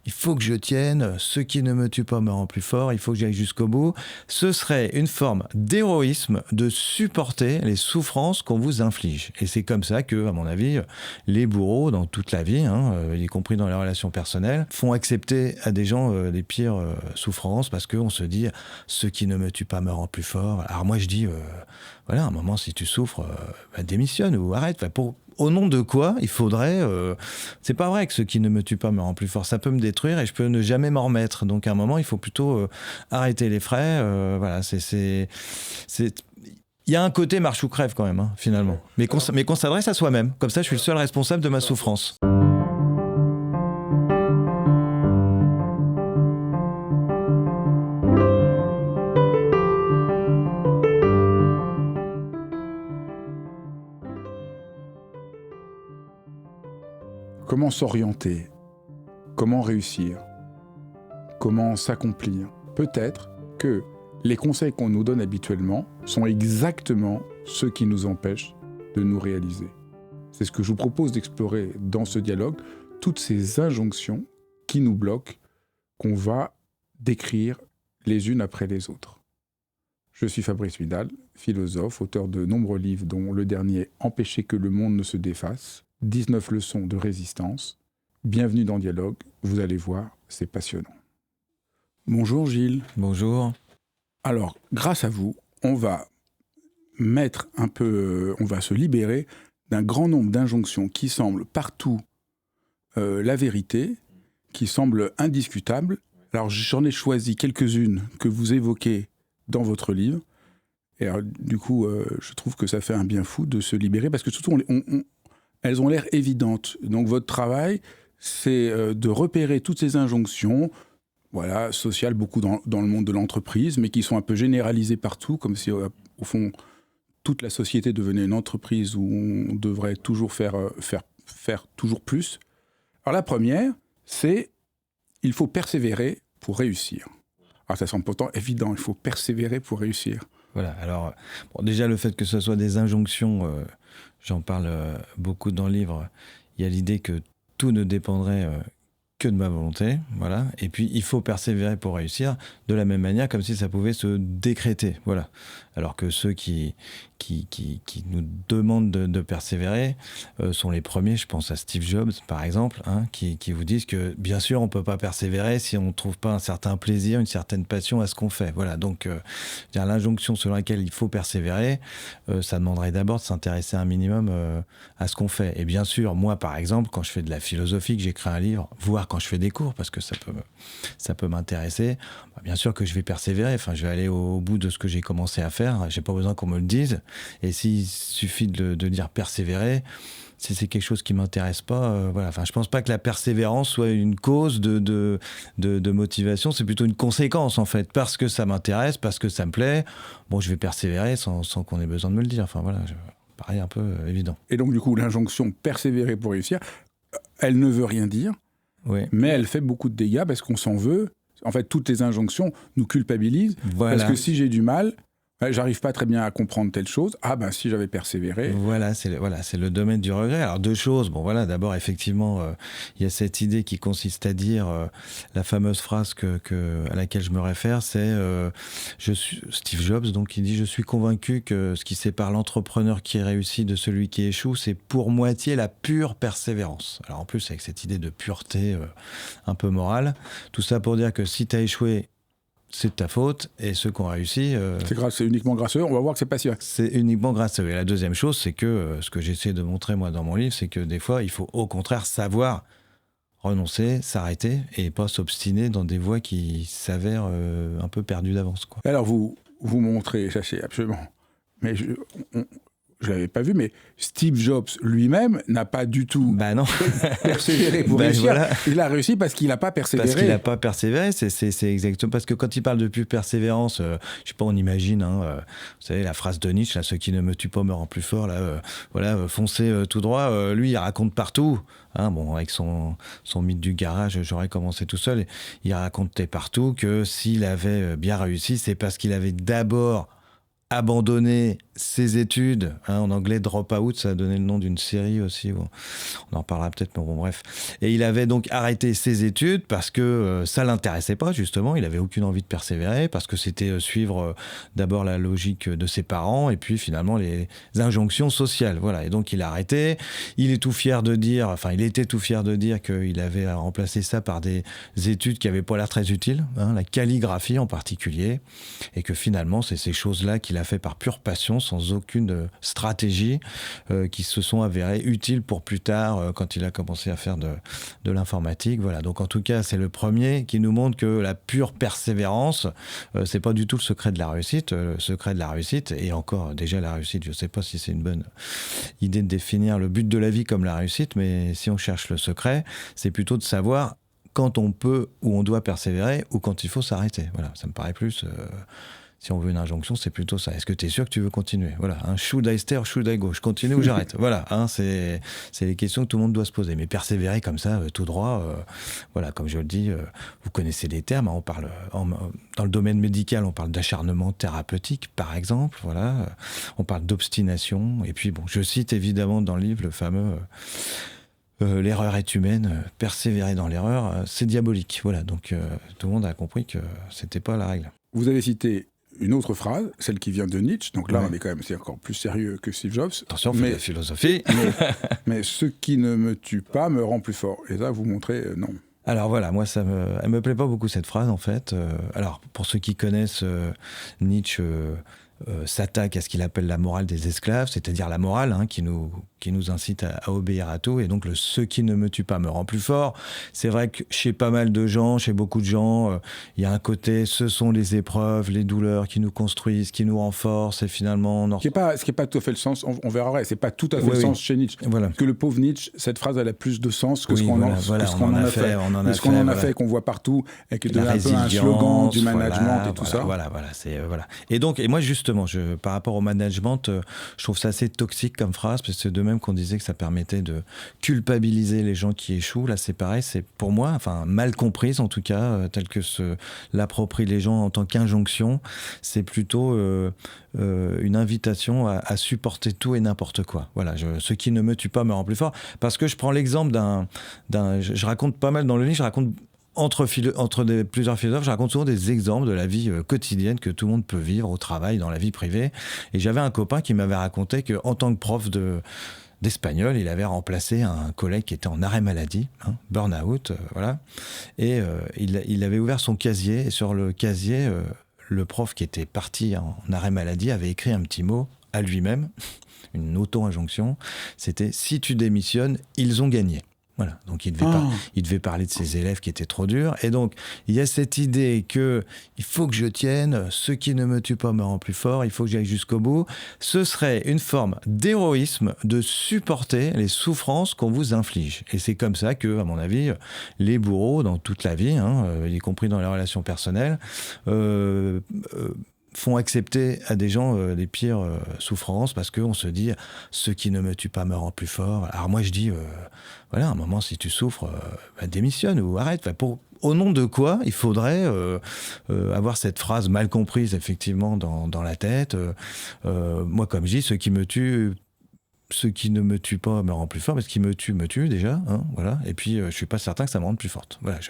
il faut que je tienne, ce qui ne me tue pas me rend plus fort, il faut que j'aille jusqu'au bout. Ce serait une forme d'héroïsme de supporter les souffrances qu'on vous inflige. Et c'est comme ça que, à mon avis, les bourreaux, dans toute la vie, y compris dans les relations personnelles, font accepter à des gens les pires souffrances parce qu'on se dit « ce qui ne me tue pas me rend plus fort ». Alors moi je dis, voilà, à un moment si tu souffres, démissionne ou arrête. Au nom de quoi il faudrait... c'est pas vrai que ce qui ne me tue pas me rend plus fort. Ça peut me détruire et je peux ne jamais m'en remettre. Donc à un moment, il faut plutôt arrêter les frais. Voilà, c'est... Il y a un côté marche ou crève quand même, finalement. Mais qu'on s'adresse à soi-même. Comme ça, je suis le seul responsable de ma souffrance. Comment s'orienter? Comment réussir? Comment s'accomplir? Peut-être que les conseils qu'on nous donne habituellement sont exactement ceux qui nous empêchent de nous réaliser. C'est ce que je vous propose d'explorer dans ce dialogue, toutes ces injonctions qui nous bloquent, qu'on va décrire les unes après les autres. Je suis Fabrice Vidal, philosophe, auteur de nombreux livres dont le dernier « Empêcher que le monde ne se défasse », 19 leçons de résistance. Bienvenue dans Dialogue, vous allez voir, c'est passionnant. Bonjour Gilles. Bonjour. Alors, grâce à vous, on va se libérer d'un grand nombre d'injonctions qui semblent partout la vérité, qui semblent indiscutables. Alors, j'en ai choisi quelques-unes que vous évoquez dans votre livre. Et alors, du coup, je trouve que ça fait un bien fou de se libérer, parce que surtout, elles ont l'air évidentes. Donc, votre travail, c'est de repérer toutes ces injonctions, voilà, sociales, beaucoup dans le monde de l'entreprise, mais qui sont un peu généralisées partout, comme si, au fond, toute la société devenait une entreprise où on devrait toujours faire toujours plus. Alors la première, c'est il faut persévérer pour réussir. Alors ça semble pourtant évident, il faut persévérer pour réussir. Voilà, alors déjà le fait que ce soit des injonctions, j'en parle beaucoup dans le livre, il y a l'idée que tout ne dépendrait que de ma volonté, voilà. Et puis il faut persévérer pour réussir, de la même manière comme si ça pouvait se décréter, voilà. Alors que ceux qui nous demandent de persévérer sont les premiers, je pense à Steve Jobs par exemple, qui vous disent que bien sûr on peut pas persévérer si on ne trouve pas un certain plaisir, une certaine passion à ce qu'on fait, voilà. Donc l'injonction selon laquelle il faut persévérer, ça demanderait d'abord de s'intéresser un minimum à ce qu'on fait. Et bien sûr, moi par exemple, quand je fais de la philosophie, que j'écris un livre, voire quand je fais des cours, parce que ça peut m'intéresser, bien sûr que je vais persévérer, je vais aller au bout de ce que j'ai commencé à faire, j'ai pas besoin qu'on me le dise, et s'il suffit de dire persévérer, si c'est quelque chose qui m'intéresse pas, voilà. Je pense pas que la persévérance soit une cause de motivation, c'est plutôt une conséquence en fait, parce que ça m'intéresse, parce que ça me plaît, je vais persévérer sans qu'on ait besoin de me le dire, pareil, un peu évident. Et donc du coup, l'injonction persévérer pour réussir, elle ne veut rien dire, oui, mais elle fait beaucoup de dégâts parce qu'on s'en veut. En fait, toutes les injonctions nous culpabilisent, voilà. Parce que si j'ai du mal, j'arrive pas très bien à comprendre telle chose, si j'avais persévéré... Voilà, c'est le domaine du regret. Alors deux choses, d'abord effectivement, il y a cette idée qui consiste à dire, la fameuse phrase à laquelle je me réfère, c'est Steve Jobs, donc il dit « Je suis convaincu que ce qui sépare l'entrepreneur qui réussit de celui qui échoue, c'est pour moitié la pure persévérance ». Alors en plus, avec cette idée de pureté un peu morale, tout ça pour dire que si tu as échoué, c'est de ta faute, et ceux qui ont réussi... C'est uniquement grâce à eux, on va voir que c'est pas si... C'est uniquement grâce à eux. Et la deuxième chose, c'est que, ce que j'essaie de montrer moi dans mon livre, c'est que des fois, il faut au contraire savoir renoncer, s'arrêter, et pas s'obstiner dans des voies qui s'avèrent un peu perdues d'avance, quoi. Alors vous montrez, ça c'est absolument... Mais je l'avais pas vu, mais Steve Jobs lui-même n'a pas du tout persévéré pour réussir. Voilà. Il a réussi parce qu'il n'a pas persévéré. Parce qu'il n'a pas persévéré, c'est exactement... Parce que quand il parle de plus persévérance, je sais pas, on imagine, vous savez, la phrase de Nietzsche, là, ce qui ne me tue pas me rend plus fort, là, foncez tout droit. Lui, il raconte partout, avec son mythe du garage, j'aurais commencé tout seul, il racontait partout que s'il avait bien réussi, c'est parce qu'il avait d'abord abandonné ses études, en anglais drop out, ça a donné le nom d'une série aussi, on en parlera peut-être, mais bon bref. Et il avait donc arrêté ses études parce que ça l'intéressait pas justement, il avait aucune envie de persévérer, parce que c'était suivre d'abord la logique de ses parents et puis finalement les injonctions sociales, voilà. Et donc il a arrêté, il était tout fier de dire qu'il avait remplacé ça par des études qui n'avaient pas l'air très utiles, la calligraphie en particulier, et que finalement c'est ces choses-là qu'il a fait par pure passion, sans aucune stratégie, qui se sont avérées utiles pour plus tard, quand il a commencé à faire de l'informatique. Voilà. Donc en tout cas, c'est le premier qui nous montre que la pure persévérance, c'est pas du tout le secret de la réussite. Le secret de la réussite, et encore déjà la réussite, je sais pas si c'est une bonne idée de définir le but de la vie comme la réussite, mais si on cherche le secret, c'est plutôt de savoir quand on peut ou on doit persévérer ou quand il faut s'arrêter. Voilà, ça me paraît plus... si on veut une injonction, c'est plutôt ça. Est-ce que tu es sûr que tu veux continuer? Voilà, should I stay or should I go? Je continue ou j'arrête? Voilà, c'est les questions que tout le monde doit se poser. Mais persévérer comme ça, tout droit, voilà, comme je le dis, vous connaissez les termes. On parle dans le domaine médical, on parle d'acharnement thérapeutique, par exemple. Voilà, on parle d'obstination. Et puis bon, je cite évidemment dans le livre le fameux l'erreur est humaine, persévérer dans l'erreur, c'est diabolique. Voilà, donc tout le monde a compris que c'était pas la règle. Vous avez cité une autre phrase, celle qui vient de Nietzsche, donc là on est quand même, c'est encore plus sérieux que Steve Jobs. Attention, mais la philosophie. mais ce qui ne me tue pas me rend plus fort. Et là vous montrez non. Alors voilà, moi elle me plaît pas beaucoup cette phrase en fait. Alors pour ceux qui connaissent Nietzsche, s'attaque à ce qu'il appelle la morale des esclaves, c'est-à-dire la morale qui nous incite à obéir à tout, et donc le « ce qui ne me tue pas me rend plus fort ». C'est vrai que chez pas mal de gens, chez beaucoup de gens, il y a un côté, ce sont les épreuves, les douleurs qui nous construisent, qui nous renforcent, et finalement... Ce qui est pas tout à fait le sens, on verra, c'est pas tout à fait le sens chez Nietzsche. Voilà. Parce que le pauvre Nietzsche, cette phrase, elle a plus de sens que ce qu'on en a fait, qu'on voit partout, et qui devient un peu un slogan du management et tout ça. Voilà. Et moi, justement, par rapport au management, je trouve ça assez toxique comme phrase, parce que de même qu'on disait que ça permettait de culpabiliser les gens qui échouent, là c'est pareil, c'est pour moi, mal comprise en tout cas, tel que se l'approprient les gens en tant qu'injonction, c'est plutôt une invitation à supporter tout et n'importe quoi. Voilà, ce qui ne me tue pas me rend plus fort, parce que je prends l'exemple je raconte pas mal dans le livre, je raconte entre plusieurs philosophes, je raconte souvent des exemples de la vie quotidienne que tout le monde peut vivre au travail, dans la vie privée. Et j'avais un copain qui m'avait raconté qu'en tant que prof d'espagnol, il avait remplacé un collègue qui était en arrêt maladie, burn-out, voilà. Et il avait ouvert son casier, et sur le casier, le prof qui était parti en arrêt maladie avait écrit un petit mot à lui-même, une auto-injonction, c'était « Si tu démissionnes, ils ont gagné ». Voilà, donc il devait parler de ses élèves qui étaient trop durs. Et donc, il y a cette idée que il faut que je tienne, ce qui ne me tue pas me rend plus fort, il faut que j'aille jusqu'au bout. Ce serait une forme d'héroïsme de supporter les souffrances qu'on vous inflige. Et c'est comme ça que, à mon avis, les bourreaux, dans toute la vie, y compris dans les relations personnelles, font accepter à des gens les pires souffrances, parce qu'on se dit « ce qui ne me tue pas me rend plus fort ». Alors moi je dis, voilà, à un moment si tu souffres, démissionne ou arrête. Au nom de quoi il faudrait avoir cette phrase mal comprise effectivement dans la tête. Moi comme je dis, ce qui ne me tue pas me rend plus fort, parce qu'il me tue déjà, voilà. Et puis je suis pas certain que ça me rende plus forte. Voilà,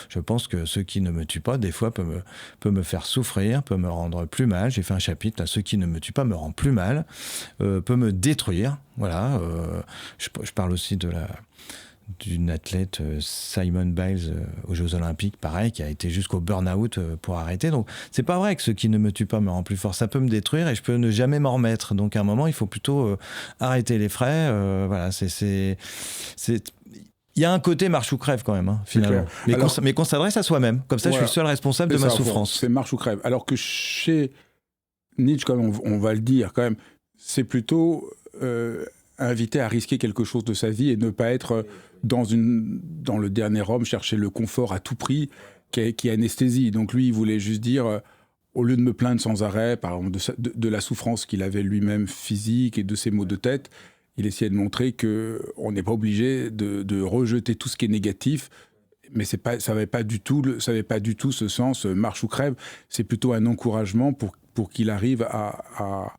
je pense que ce qui ne me tue pas, des fois, peut me faire souffrir, peut me rendre plus mal. J'ai fait un chapitre là, ce qui ne me tue pas me rend plus mal, peut me détruire. Voilà. Je parle aussi d'une athlète, Simone Biles, aux Jeux Olympiques, pareil, qui a été jusqu'au burn-out pour arrêter. Donc, c'est pas vrai que ce qui ne me tue pas me rend plus fort. Ça peut me détruire et je peux ne jamais m'en remettre. Donc, à un moment, il faut plutôt arrêter les frais. Voilà, il y a un côté marche ou crève quand même, finalement. Mais qu'on s'adresse à soi-même. Comme ça, voilà, je suis seul responsable de ma souffrance. C'est marche ou crève. Alors que chez Nietzsche, comme on va le dire quand même, c'est plutôt invité à risquer quelque chose de sa vie et ne pas être dans le dernier homme, chercher le confort à tout prix qui anesthésie. Donc lui, il voulait juste dire, au lieu de me plaindre sans arrêt, par exemple, de la souffrance qu'il avait lui-même physique et de ses maux de tête, il essayait de montrer qu'on n'est pas obligé de rejeter tout ce qui est négatif, mais ça n'avait pas du tout ce sens marche ou crève. C'est plutôt un encouragement pour qu'il arrive à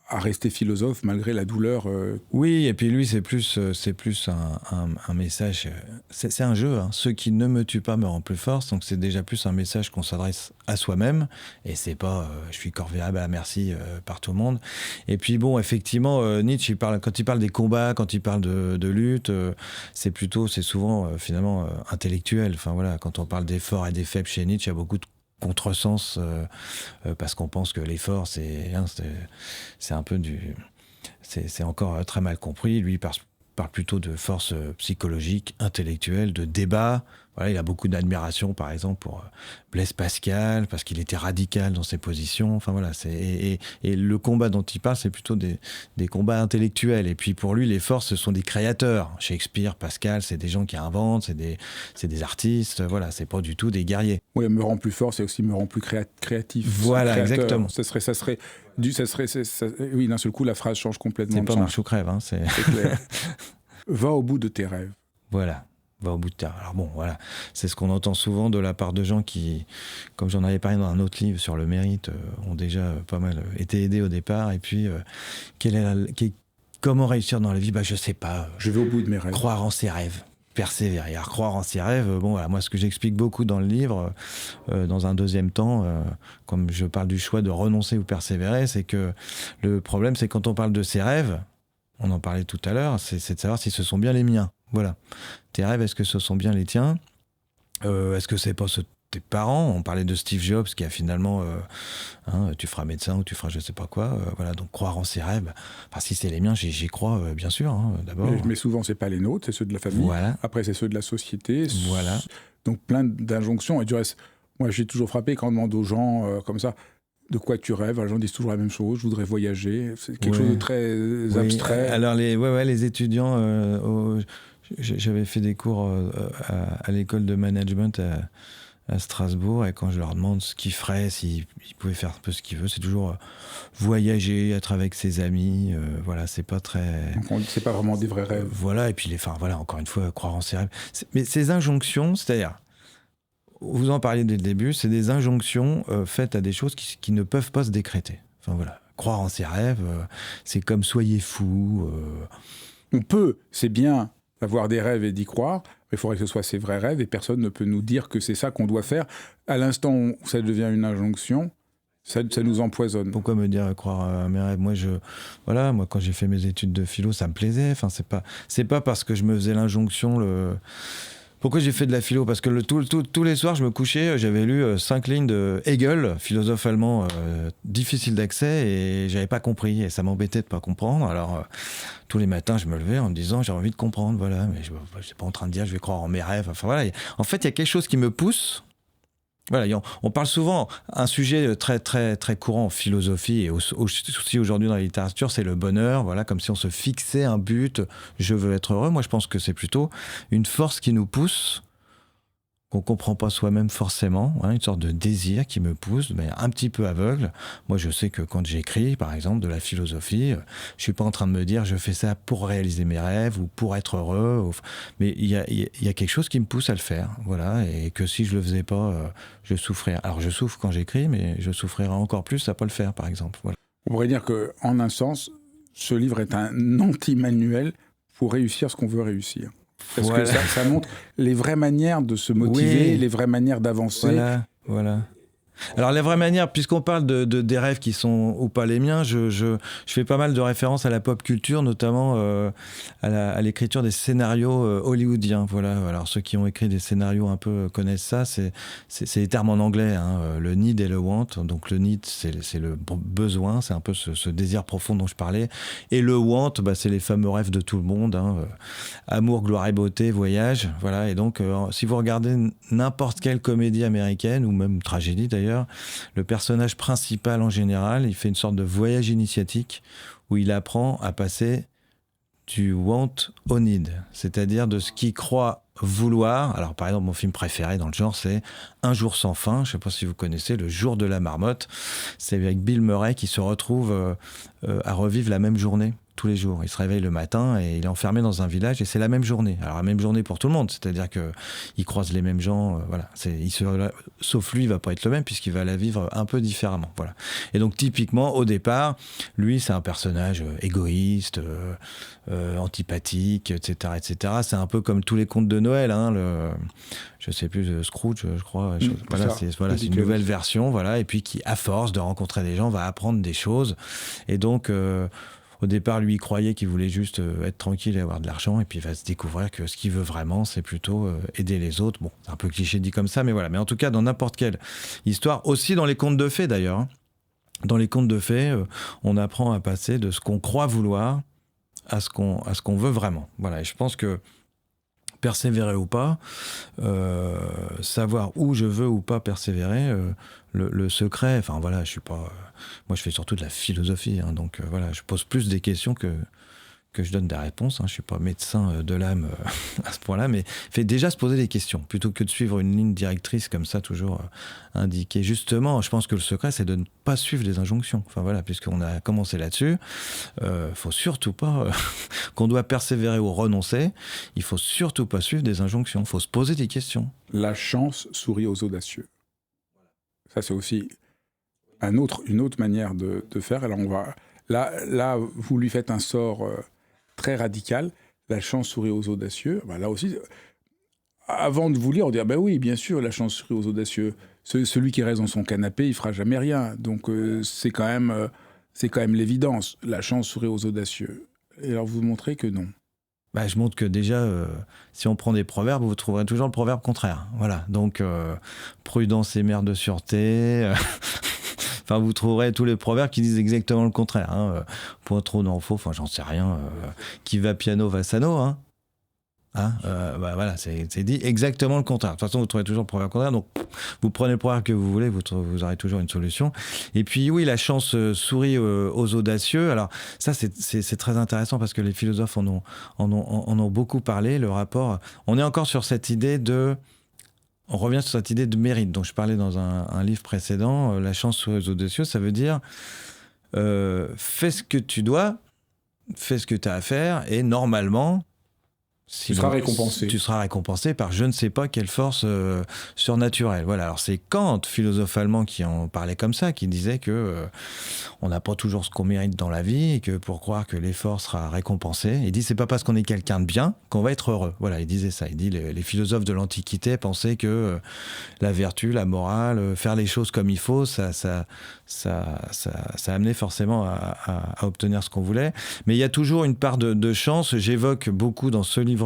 rester philosophe malgré la douleur. Oui, et puis lui, c'est plus un message. C'est un jeu. Hein. Ce qui ne me tue pas me rend plus fort. Donc c'est déjà plus un message qu'on s'adresse à soi-même. Et c'est pas je suis corvéable, merci par tout le monde. Et puis bon, effectivement, Nietzsche, quand il parle des combats, quand il parle de lutte, c'est souvent finalement intellectuel. Enfin voilà, quand on parle des forts et des faibles chez Nietzsche, il y a beaucoup de contresens parce qu'on pense que l'effort c'est un peu c'est encore très mal compris. Lui parle plutôt de force psychologique, intellectuelle, de débat. Voilà, il a beaucoup d'admiration, par exemple, pour Blaise Pascal, parce qu'il était radical dans ses positions. Enfin voilà, et le combat dont il parle, c'est plutôt des combats intellectuels. Et puis pour lui, les forces, ce sont des créateurs. Shakespeare, Pascal, c'est des gens qui inventent, c'est des artistes. Voilà, c'est pas du tout des guerriers. Oui, me rend plus fort, c'est aussi me rend plus créatif. Voilà, créateur. Exactement. Oui, d'un seul coup, la phrase change complètement. C'est pas marche ou crève, hein, c'est clair. Va au bout de tes rêves. Voilà. Va au bout de terre. Alors bon, voilà, c'est ce qu'on entend souvent de la part de gens qui, comme j'en avais parlé dans un autre livre sur le mérite, ont déjà pas mal été aidés au départ. Et puis, comment réussir dans la vie ? Je sais pas. Je vais au bout de mes rêves. Croire en ses rêves, persévérer. Alors, croire en ses rêves, bon, voilà, moi, ce que j'explique beaucoup dans le livre, dans un deuxième temps, comme je parle du choix de renoncer ou persévérer, c'est que le problème, c'est quand on parle de ses rêves, on en parlait tout à l'heure, c'est de savoir si ce sont bien les miens. Voilà. Tes rêves, est-ce que ce sont bien les tiens ? Est-ce que c'est pas ceux de tes parents ? On parlait de Steve Jobs qui a finalement tu feras médecin ou tu feras je sais pas quoi. Voilà, donc croire en ses rêves. Enfin, si c'est les miens, j'y crois bien sûr. D'abord. Mais souvent c'est pas les nôtres, c'est ceux de la famille. Voilà. Après c'est ceux de la société. Voilà. Donc plein d'injonctions. Et du reste, moi j'ai toujours frappé quand on demande aux gens comme ça. De quoi tu rêves ? Les gens disent toujours la même chose. Je voudrais voyager. C'est quelque chose de très abstrait. Alors les étudiants, j'avais fait des cours à l'école de management à Strasbourg, et quand je leur demande ce qu'ils feraient, s'ils pouvaient faire un peu ce qu'ils veulent, c'est toujours voyager, être avec ses amis. Voilà, c'est pas très. Donc c'est pas vraiment des vrais rêves. Voilà, et puis encore une fois, croire en ses rêves. Mais ces injonctions, c'est-à-dire. Vous en parliez dès le début, c'est des injonctions faites à des choses qui ne peuvent pas se décréter. Enfin voilà, croire en ses rêves, c'est comme soyez fou. On peut, c'est bien d'avoir des rêves et d'y croire, mais il faudrait que ce soit ses vrais rêves et personne ne peut nous dire que c'est ça qu'on doit faire. À l'instant où ça devient une injonction, ça nous empoisonne. Pourquoi me dire croire à mes rêves ? Moi, quand j'ai fait mes études de philo, ça me plaisait. Enfin, c'est pas parce que je me faisais l'injonction Pourquoi j'ai fait de la philo ? Parce que tous les soirs, je me couchais, j'avais lu 5 lignes de Hegel, philosophe allemand difficile d'accès, et j'avais pas compris, et ça m'embêtait de pas comprendre. Alors, tous les matins, je me levais en me disant, j'ai envie de comprendre, voilà, mais je suis pas en train de dire, je vais croire en mes rêves. Enfin voilà, en fait, il y a quelque chose qui me pousse. Voilà, on parle souvent, un sujet très, très, très courant en philosophie et aussi aujourd'hui dans la littérature, c'est le bonheur, voilà, comme si on se fixait un but, je veux être heureux. Moi, je pense que c'est plutôt une force qui nous pousse, qu'on ne comprend pas soi-même forcément, une sorte de désir qui me pousse, mais un petit peu aveugle. Moi, je sais que quand j'écris, par exemple, de la philosophie, je ne suis pas en train de me dire je fais ça pour réaliser mes rêves ou pour être heureux, mais il y a quelque chose qui me pousse à le faire, voilà, et que si je ne le faisais pas, je souffrirais. Alors, je souffre quand j'écris, mais je souffrirais encore plus à ne pas le faire, par exemple. Voilà. On pourrait dire qu'en un sens, ce livre est un anti-manuel pour réussir ce qu'on veut réussir. Parce que ça montre les vraies manières de se motiver, oui. Les vraies manières d'avancer. Voilà. Alors, les vraies manières, puisqu'on parle des rêves qui sont ou pas les miens, je fais pas mal de références à la pop culture, notamment à l'écriture des scénarios hollywoodiens. Voilà. Alors, ceux qui ont écrit des scénarios un peu connaissent ça. C'est les termes en anglais, le need et le want. Donc, le need, c'est le besoin, c'est un peu ce désir profond dont je parlais. Et le want, c'est les fameux rêves de tout le monde. Amour, gloire et beauté, voyage. Voilà. Et donc, si vous regardez n'importe quelle comédie américaine, ou même tragédie d'ailleurs, le personnage principal en général, il fait une sorte de voyage initiatique où il apprend à passer du want au need, c'est-à-dire de ce qu'il croit vouloir. Alors par exemple, mon film préféré dans le genre, c'est Un jour sans fin. Je ne sais pas si vous connaissez, Le jour de la marmotte. C'est avec Bill Murray qui se retrouve à revivre la même journée tous les jours. Il se réveille le matin et il est enfermé dans un village et c'est la même journée. Alors la même journée pour tout le monde, c'est-à-dire qu'il croise les mêmes gens, voilà. Sauf lui, il va pas être le même puisqu'il va la vivre un peu différemment, voilà. Et donc typiquement, au départ, lui, c'est un personnage égoïste, antipathique, etc., etc. C'est un peu comme tous les contes de Noël, hein, je sais plus, Scrooge, je crois. C'est une nouvelle version, voilà, et puis qui, à force de rencontrer des gens, va apprendre des choses. Et donc, au départ, lui, il croyait qu'il voulait juste être tranquille et avoir de l'argent, et puis il va se découvrir que ce qu'il veut vraiment, c'est plutôt aider les autres. Bon, c'est un peu cliché dit comme ça, mais voilà. Mais en tout cas, dans n'importe quelle histoire, aussi dans les contes de fées d'ailleurs, hein. Dans les contes de fées, on apprend à passer de ce qu'on croit vouloir à ce qu'on veut vraiment. Voilà, et je pense que persévérer ou pas, savoir où je veux ou pas persévérer, le secret, enfin voilà, je suis pas... moi je fais surtout de la philosophie, hein, donc voilà, je pose plus des questions que je donne des réponses, hein. Je suis pas médecin de l'âme à ce point-là, mais fait déjà se poser des questions, plutôt que de suivre une ligne directrice comme ça, toujours indiquée. Justement, je pense que le secret, c'est de ne pas suivre les injonctions. Enfin voilà, puisqu'on a commencé là-dessus, faut surtout pas qu'on doit persévérer ou renoncer. Il faut surtout pas suivre des injonctions. Il faut se poser des questions. La chance sourit aux audacieux. Ça, c'est aussi une autre manière de faire. Alors on va là, vous lui faites un sort très radical. La chance sourit aux audacieux. Ben là aussi, avant de vous lire, on dit ben oui, bien sûr, la chance sourit aux audacieux. Celui qui reste dans son canapé, il fera jamais rien. Donc c'est quand même l'évidence. La chance sourit aux audacieux. Et alors vous montrez que non. Bah, je montre que déjà, si on prend des proverbes, vous trouverez toujours le proverbe contraire. Voilà. Donc prudence est mère de sûreté. Enfin, vous trouverez tous les proverbes qui disent exactement le contraire. Hein. Point trop n'en faut, enfin, j'en sais rien. Qui va piano va sano. Hein. Hein, bah, voilà, c'est dit exactement le contraire. De toute façon, vous trouvez toujours le proverbe contraire. Donc, vous prenez le proverbe que vous voulez, vous aurez toujours une solution. Et puis, oui, la chance sourit aux audacieux. Alors, ça, c'est très intéressant parce que les philosophes en ont beaucoup parlé. Le rapport, on est encore sur cette idée de... On revient sur cette idée de mérite dont je parlais dans un livre précédent. La chance sourit aux audacieux, ça veut dire fais ce que tu dois, fais ce que tu as à faire, et normalement, tu seras récompensé. Tu seras récompensé par je ne sais pas quelle force surnaturelle. Voilà. Alors c'est Kant, philosophe allemand, qui en parlait comme ça, qui disait que on n'a pas toujours ce qu'on mérite dans la vie et que pour croire que l'effort sera récompensé, il dit c'est pas parce qu'on est quelqu'un de bien qu'on va être heureux. Voilà, il disait ça. Il dit les philosophes de l'Antiquité pensaient que la vertu, la morale, faire les choses comme il faut, ça amenait forcément à obtenir ce qu'on voulait. Mais il y a toujours une part de chance. J'évoque beaucoup dans ce livre-là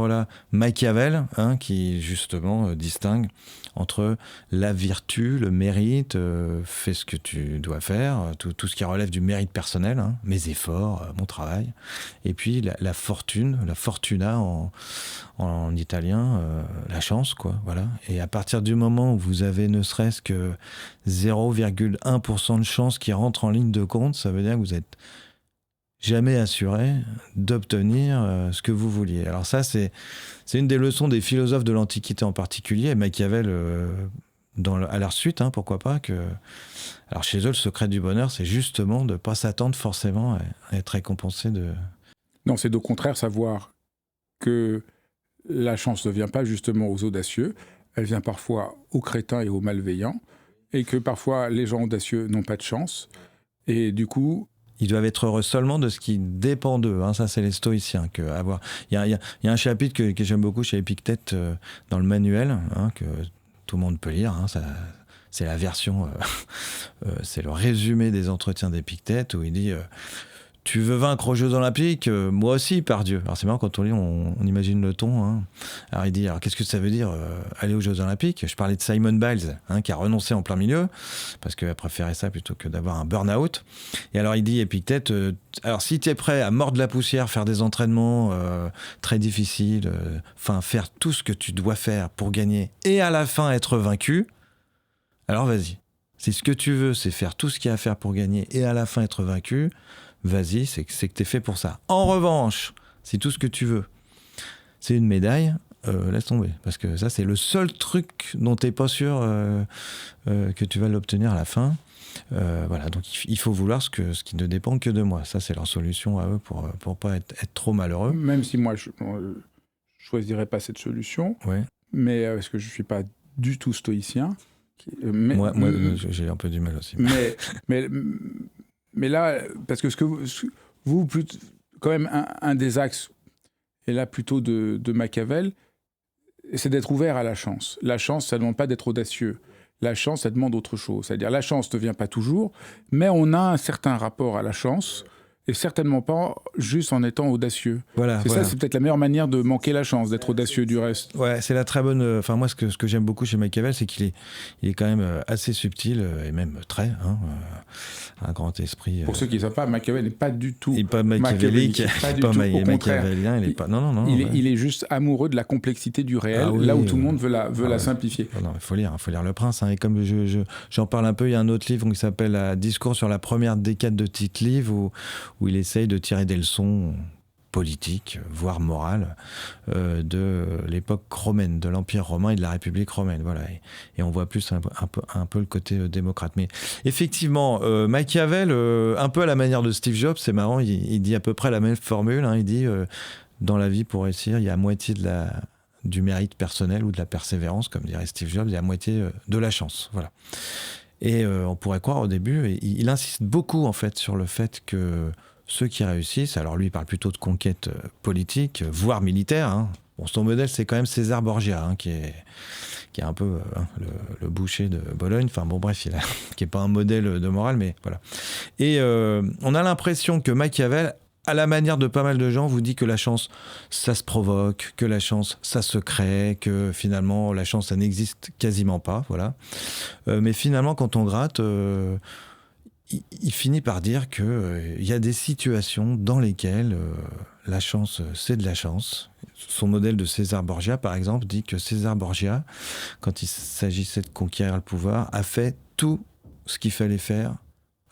Machiavel, hein, qui justement distingue entre la vertu, le mérite, fais ce que tu dois faire, tout ce qui relève du mérite personnel, hein, mes efforts, mon travail, et puis la fortune, la fortuna en italien, la chance, quoi, voilà. Et à partir du moment où vous avez ne serait-ce que 0,1% de chance qui rentre en ligne de compte, ça veut dire que vous êtes jamais assuré d'obtenir ce que vous vouliez. Alors ça, c'est une des leçons des philosophes de l'Antiquité en particulier, et Machiavel à leur suite, hein, pourquoi pas. Alors chez eux, le secret du bonheur, c'est justement de ne pas s'attendre forcément à être récompensé de... Non, c'est au contraire savoir que la chance ne vient pas justement aux audacieux, elle vient parfois aux crétins et aux malveillants, et que parfois les gens audacieux n'ont pas de chance, et du coup... Ils doivent être heureux seulement de ce qui dépend d'eux. Hein. Ça, c'est les stoïciens. Il y a un chapitre que j'aime beaucoup chez Épictète dans le manuel, hein, que tout le monde peut lire. Hein. C'est la version, c'est le résumé des entretiens d'Épictète où il dit tu veux vaincre aux Jeux Olympiques, moi aussi, par Dieu. Alors c'est marrant, quand on lit, on imagine le ton. Hein. Alors il dit, qu'est-ce que ça veut dire aller aux Jeux Olympiques ? Je parlais de Simone Biles, hein, qui a renoncé en plein milieu, parce qu'elle préférait ça plutôt que d'avoir un burn-out. Et alors il dit, Épictète, alors si tu es prêt à mordre la poussière, faire des entraînements très difficiles, faire tout ce que tu dois faire pour gagner, et à la fin être vaincu, alors vas-y. Si ce que tu veux, c'est faire tout ce qu'il y a à faire pour gagner, et à la fin être vaincu, vas-y, c'est que t'es fait pour ça. En revanche, si tout ce que tu veux, c'est une médaille, laisse tomber. Parce que ça, c'est le seul truc dont t'es pas sûr que tu vas l'obtenir à la fin. Voilà, donc il faut vouloir ce qui ne dépend que de moi. Ça, c'est leur solution à eux pour pas être trop malheureux. Même si moi, je choisirais pas cette solution, Ouais. mais parce que je suis pas du tout stoïcien. Moi, j'ai un peu du mal aussi. Mais là, parce que vous quand même, un des axes, et là plutôt de Machiavel, c'est d'être ouvert à la chance. La chance, ça ne demande pas d'être audacieux. La chance, ça demande autre chose. C'est-à-dire, la chance ne vient pas toujours, mais on a un certain rapport à la chance, et certainement pas juste en étant audacieux. Voilà. Ça, c'est peut-être la meilleure manière de manquer la chance, d'être audacieux du reste. Ouais, c'est la très bonne... Enfin, moi, ce que j'aime beaucoup chez Machiavel, c'est qu'il est quand même assez subtil, et même très, un grand esprit. Pour ceux qui ne savent pas, Machiavel n'est pas du tout... Il n'est pas machiavélique, pas du pas tout. Au contraire, machiavélien, il est pas... Non. Il est juste amoureux de la complexité du réel, là où tout le monde veut la simplifier. Non, il faut lire Le Prince. Et comme j'en parle un peu, il y a un autre livre qui s'appelle Discours sur la première décade de Tite-Live, où il essaye de tirer des leçons politiques, voire morales, de l'époque romaine, de l'Empire romain et de la République romaine. Voilà. Et on voit plus un peu le côté démocrate. Mais effectivement, Machiavel, un peu à la manière de Steve Jobs, c'est marrant, il dit à peu près la même formule. Il dit, dans la vie, pour réussir, il y a moitié du mérite personnel ou de la persévérance, comme dirait Steve Jobs, il y a moitié de la chance. Voilà. Et on pourrait croire au début, et il insiste beaucoup en fait sur le fait que ceux qui réussissent, alors lui il parle plutôt de conquête politique, voire militaire. Bon, son modèle c'est quand même César Borgia, qui est un peu le boucher de Bologne. Enfin bon bref, qui est pas un modèle de morale, mais voilà. Et on a l'impression que Machiavel, à la manière de pas mal de gens, vous dit que la chance, ça se provoque, que la chance, ça se crée, que finalement, la chance, ça n'existe quasiment pas, voilà. Mais finalement, quand on gratte, il finit par dire qu'il y a des situations dans lesquelles la chance, c'est de la chance. Son modèle de César Borgia, par exemple, dit que César Borgia, quand il s'agissait de conquérir le pouvoir, a fait tout ce qu'il fallait faire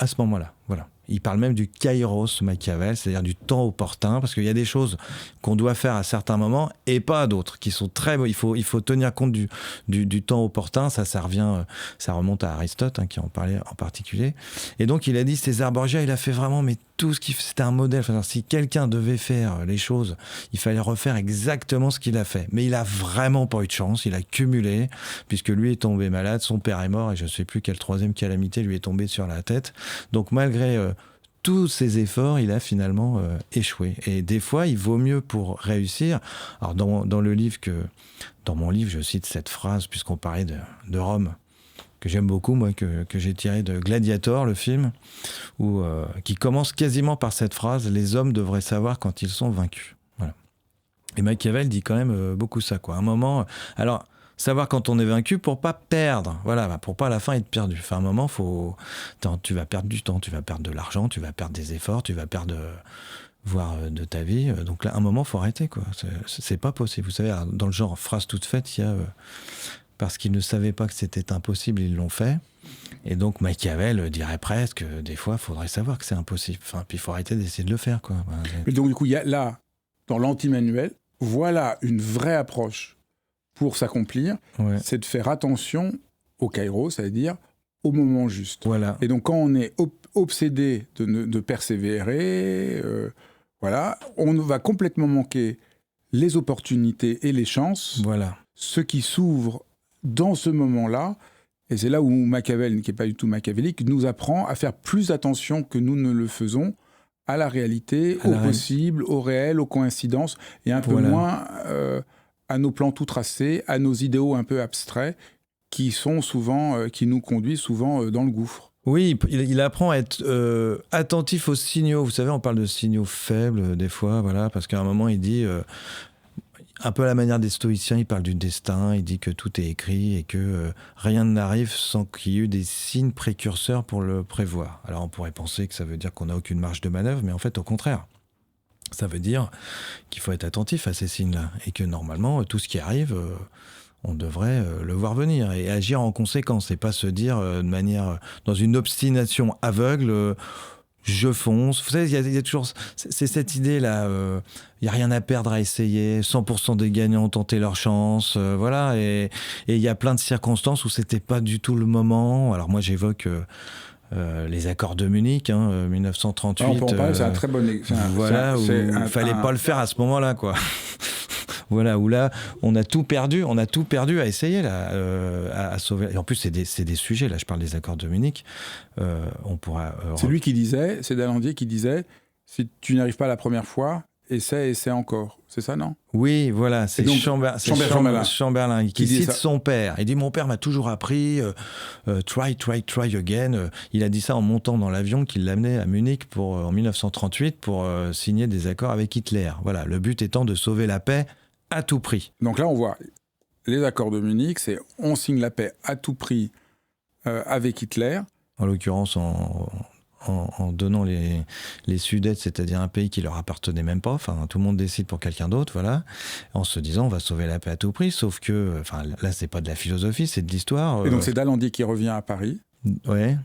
à ce moment-là, voilà. Il parle même du kairos Machiavel, c'est-à-dire du temps opportun, parce qu'il y a des choses qu'on doit faire à certains moments et pas à d'autres, qui sont très... Il faut tenir compte du temps opportun, ça remonte à Aristote, qui en parlait en particulier. Et donc il a dit, César Borgia, il a fait vraiment tout ce qu'il fait, c'était un modèle. Enfin, si quelqu'un devait faire les choses, il fallait refaire exactement ce qu'il a fait. Mais il a vraiment pas eu de chance, il a cumulé, puisque lui est tombé malade, son père est mort, et je ne sais plus quelle troisième calamité lui est tombée sur la tête. Donc malgré tous ses efforts, il a finalement échoué. Et des fois, il vaut mieux pour réussir. Alors dans mon livre, je cite cette phrase, puisqu'on parlait de Rome, que j'aime beaucoup, moi, que j'ai tiré de Gladiator, le film, qui commence quasiment par cette phrase: les hommes devraient savoir quand ils sont vaincus. Voilà. Et Machiavel dit quand même beaucoup ça, quoi. À un moment, alors, savoir quand on est vaincu pour pas perdre, voilà, pour pas à la fin être perdu. Enfin, à un moment, tu vas perdre du temps, tu vas perdre de l'argent, tu vas perdre des efforts, tu vas perdre voire de ta vie. Donc là, à un moment, faut arrêter, quoi. C'est pas possible. Vous savez, dans le genre phrase toute faite, il y a parce qu'ils ne savaient pas que c'était impossible, ils l'ont fait. Et donc Machiavel dirait presque, des fois, il faudrait savoir que c'est impossible. Enfin, puis il faut arrêter d'essayer de le faire, quoi. Mais donc du coup, il y a là, dans l'anti-manuel, voilà une vraie approche pour s'accomplir, c'est de faire attention au kairos, c'est-à-dire au moment juste. Voilà. Et donc quand on est obsédé de persévérer, voilà, on va complètement manquer les opportunités et les chances, voilà, ce qui s'ouvre dans ce moment-là. Et c'est là où Machiavel, qui n'est pas du tout machiavélique, nous apprend à faire plus attention que nous ne le faisons à la réalité, au possible, au réel, aux coïncidences, et un peu moins à nos plans tout tracés, à nos idéaux un peu abstraits, qui nous conduisent souvent dans le gouffre. Oui, il apprend à être attentif aux signaux. Vous savez, on parle de signaux faibles des fois, voilà, parce qu'à un moment, il dit... un peu à la manière des stoïciens, il parle du destin, il dit que tout est écrit et que rien n'arrive sans qu'il y ait eu des signes précurseurs pour le prévoir. Alors on pourrait penser que ça veut dire qu'on n'a aucune marge de manœuvre, mais en fait au contraire. Ça veut dire qu'il faut être attentif à ces signes-là et que normalement tout ce qui arrive, on devrait le voir venir et agir en conséquence et pas se dire de manière, dans une obstination aveugle... je fonce. Vous savez, il y a toujours... C'est cette idée-là, il n'y a rien à perdre à essayer, 100% des gagnants ont tenté leur chance, voilà, et il y a plein de circonstances où c'était pas du tout le moment. Alors moi, j'évoque les accords de Munich, 1938. Alors, on peut en parler, c'est un très bon exemple. Voilà, où il fallait pas le faire à ce moment-là, quoi. Voilà, où là, on a tout perdu à essayer là, à sauver. Et en plus, c'est des sujets, là, je parle des accords de Munich. On pourra. C'est lui qui disait, c'est Dallandier qui disait, si tu n'y arrives pas la première fois, essaie encore. C'est ça, non ? Oui, voilà, c'est Chamberlain qui cite son père. Il dit, mon père m'a toujours appris, try again. Il a dit ça en montant dans l'avion qui l'amenait à Munich en 1938 pour signer des accords avec Hitler. Voilà, le but étant de sauver la paix à tout prix. Donc là, on voit les accords de Munich, c'est on signe la paix à tout prix avec Hitler. En l'occurrence, en donnant les Sudètes, c'est-à-dire un pays qui leur appartenait même pas. Enfin, tout le monde décide pour quelqu'un d'autre, voilà. En se disant, on va sauver la paix à tout prix. Sauf que, enfin, là, c'est pas de la philosophie, c'est de l'histoire. Et donc, c'est Dallandier qui revient à Paris. Ouais.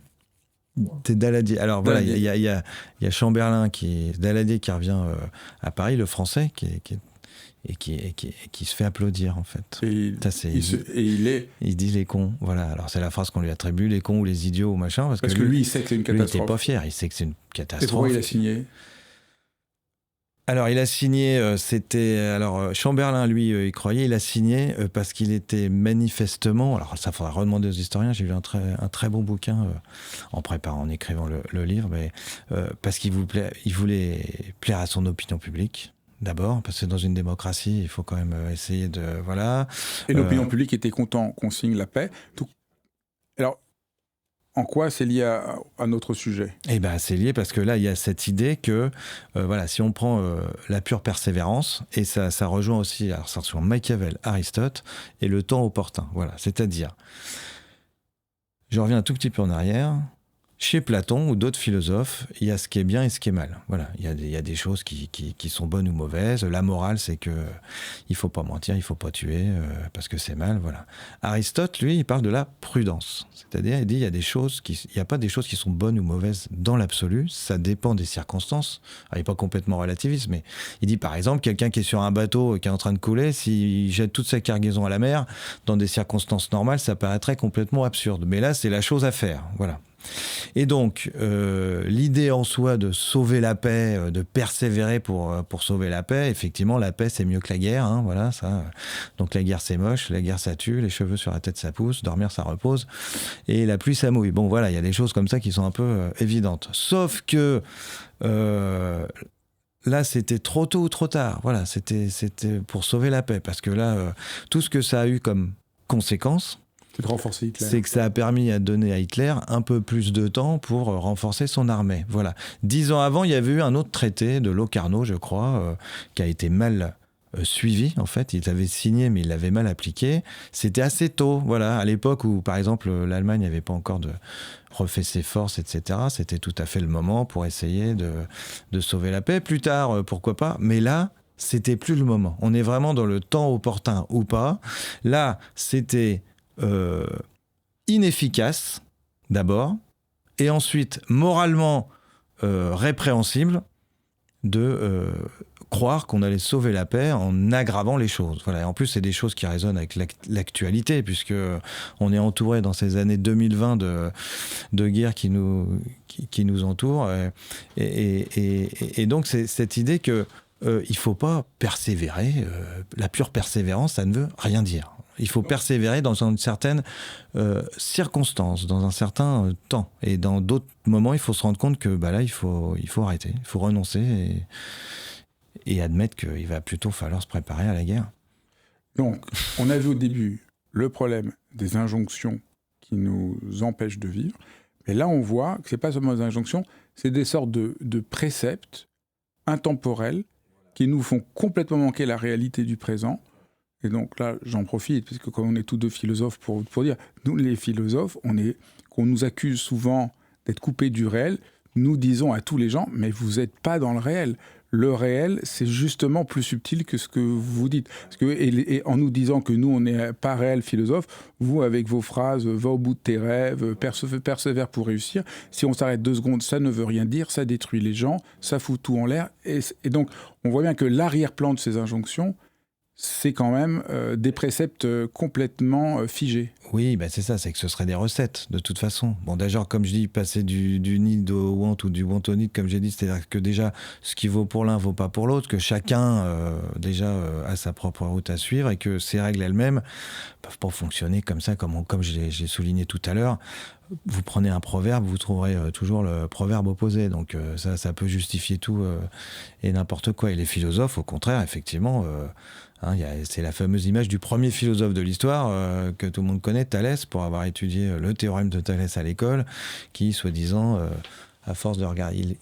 C'est Daladier. Alors voilà, il y a Chamberlain Daladier qui revient à Paris, le français, qui se fait applaudir, en fait. Il dit les cons. Voilà. Alors, c'est la phrase qu'on lui attribue, les cons ou les idiots ou machin. Parce que lui, il sait que c'est une catastrophe. Lui, il n'était pas fier. Il sait que c'est une catastrophe. Et pourquoi il a signé ? Alors, il a signé, Chamberlain, lui, il croyait, il a signé parce qu'il était manifestement, alors ça, faudra redemander aux historiens, j'ai lu un très bon bouquin en écrivant le livre, mais parce qu'il voulait plaire à son opinion publique. D'abord, parce que dans une démocratie, il faut quand même essayer de... Voilà. Et l'opinion publique était content qu'on signe la paix. Alors, en quoi c'est lié à notre sujet ? Eh bien, c'est lié parce que là, il y a cette idée que, si on prend la pure persévérance, et ça rejoint aussi, alors ça rejoint Machiavel, Aristote, et le temps opportun. Voilà, c'est-à-dire, je reviens un tout petit peu en arrière. Chez Platon ou d'autres philosophes, il y a ce qui est bien et ce qui est mal. Voilà, il y a des choses qui sont bonnes ou mauvaises. La morale, c'est que il faut pas mentir, il faut pas tuer parce que c'est mal. Voilà. Aristote, lui, il parle de la prudence, c'est-à-dire il dit il y a pas des choses qui sont bonnes ou mauvaises dans l'absolu. Ça dépend des circonstances. Alors, il n'est pas complètement relativiste, mais il dit par exemple quelqu'un qui est sur un bateau qui est en train de couler, s'il jette toute sa cargaison à la mer, dans des circonstances normales, ça paraîtrait complètement absurde. Mais là, c'est la chose à faire. Voilà. Et donc, l'idée en soi de sauver la paix, de persévérer pour sauver la paix, effectivement, la paix, c'est mieux que la guerre. Voilà, ça. Donc, la guerre, c'est moche, la guerre, ça tue, les cheveux sur la tête, ça pousse, dormir, ça repose, et la pluie, ça mouille. Bon, voilà, il y a des choses comme ça qui sont un peu évidentes. Sauf que là, c'était trop tôt ou trop tard. Voilà, c'était pour sauver la paix, parce que là, tout ce que ça a eu comme conséquence, c'est que ça a permis à donner à Hitler un peu plus de temps pour renforcer son armée. Voilà. 10 ans avant, il y avait eu un autre traité de Locarno, je crois, qui a été mal suivi. En fait, il l'avait signé, mais il l'avait mal appliqué. C'était assez tôt, voilà, à l'époque où, par exemple, l'Allemagne n'avait pas encore refait ses forces, etc. C'était tout à fait le moment pour essayer de sauver la paix. Plus tard, pourquoi pas. Mais là, c'était plus le moment. On est vraiment dans le temps opportun ou pas. Là, c'était inefficace d'abord et ensuite moralement répréhensible de croire qu'on allait sauver la paix en aggravant les choses. Voilà. Et en plus, c'est des choses qui résonnent avec l'actualité, puisque on est entouré dans ces années 2020 de guerres qui nous entourent. Et donc, c'est cette idée que il faut pas persévérer. La pure persévérance, ça ne veut rien dire. Il faut persévérer dans une certaine circonstance, dans un certain temps. Et dans d'autres moments, il faut se rendre compte que là, il faut arrêter, il faut renoncer et admettre qu'il va plutôt falloir se préparer à la guerre. Donc, on a vu au début le problème des injonctions qui nous empêchent de vivre. Mais là, on voit que ce n'est pas seulement des injonctions, c'est des sortes de préceptes intemporels qui nous font complètement manquer la réalité du présent. Et donc là, j'en profite, parce que comme on est tous deux philosophes, pour dire, nous les philosophes, qu'on nous accuse souvent d'être coupés du réel, nous disons à tous les gens, mais vous n'êtes pas dans le réel. Le réel, c'est justement plus subtil que ce que vous dites. Parce que, et en nous disant que nous, on n'est pas réel philosophe, vous, avec vos phrases, va au bout de tes rêves, persévère pour réussir, si on s'arrête 2 secondes, ça ne veut rien dire, ça détruit les gens, ça fout tout en l'air. Et donc, on voit bien que l'arrière-plan de ces injonctions, c'est quand même des préceptes complètement figés. Oui, bah c'est ça, c'est que ce serait des recettes, de toute façon. Bon, d'ailleurs, comme je dis, passer du need au want ou du want au need, comme j'ai dit, c'est-à-dire que déjà, ce qui vaut pour l'un vaut pas pour l'autre, que chacun, a sa propre route à suivre et que ces règles elles-mêmes peuvent pas fonctionner comme ça, comme j'ai souligné tout à l'heure. Vous prenez un proverbe, vous trouverez toujours le proverbe opposé. Donc ça peut justifier tout et n'importe quoi. Et les philosophes, au contraire, effectivement... c'est la fameuse image du premier philosophe de l'histoire que tout le monde connaît, Thalès, pour avoir étudié le théorème de Thalès à l'école, qui, soi-disant, à force de regarder,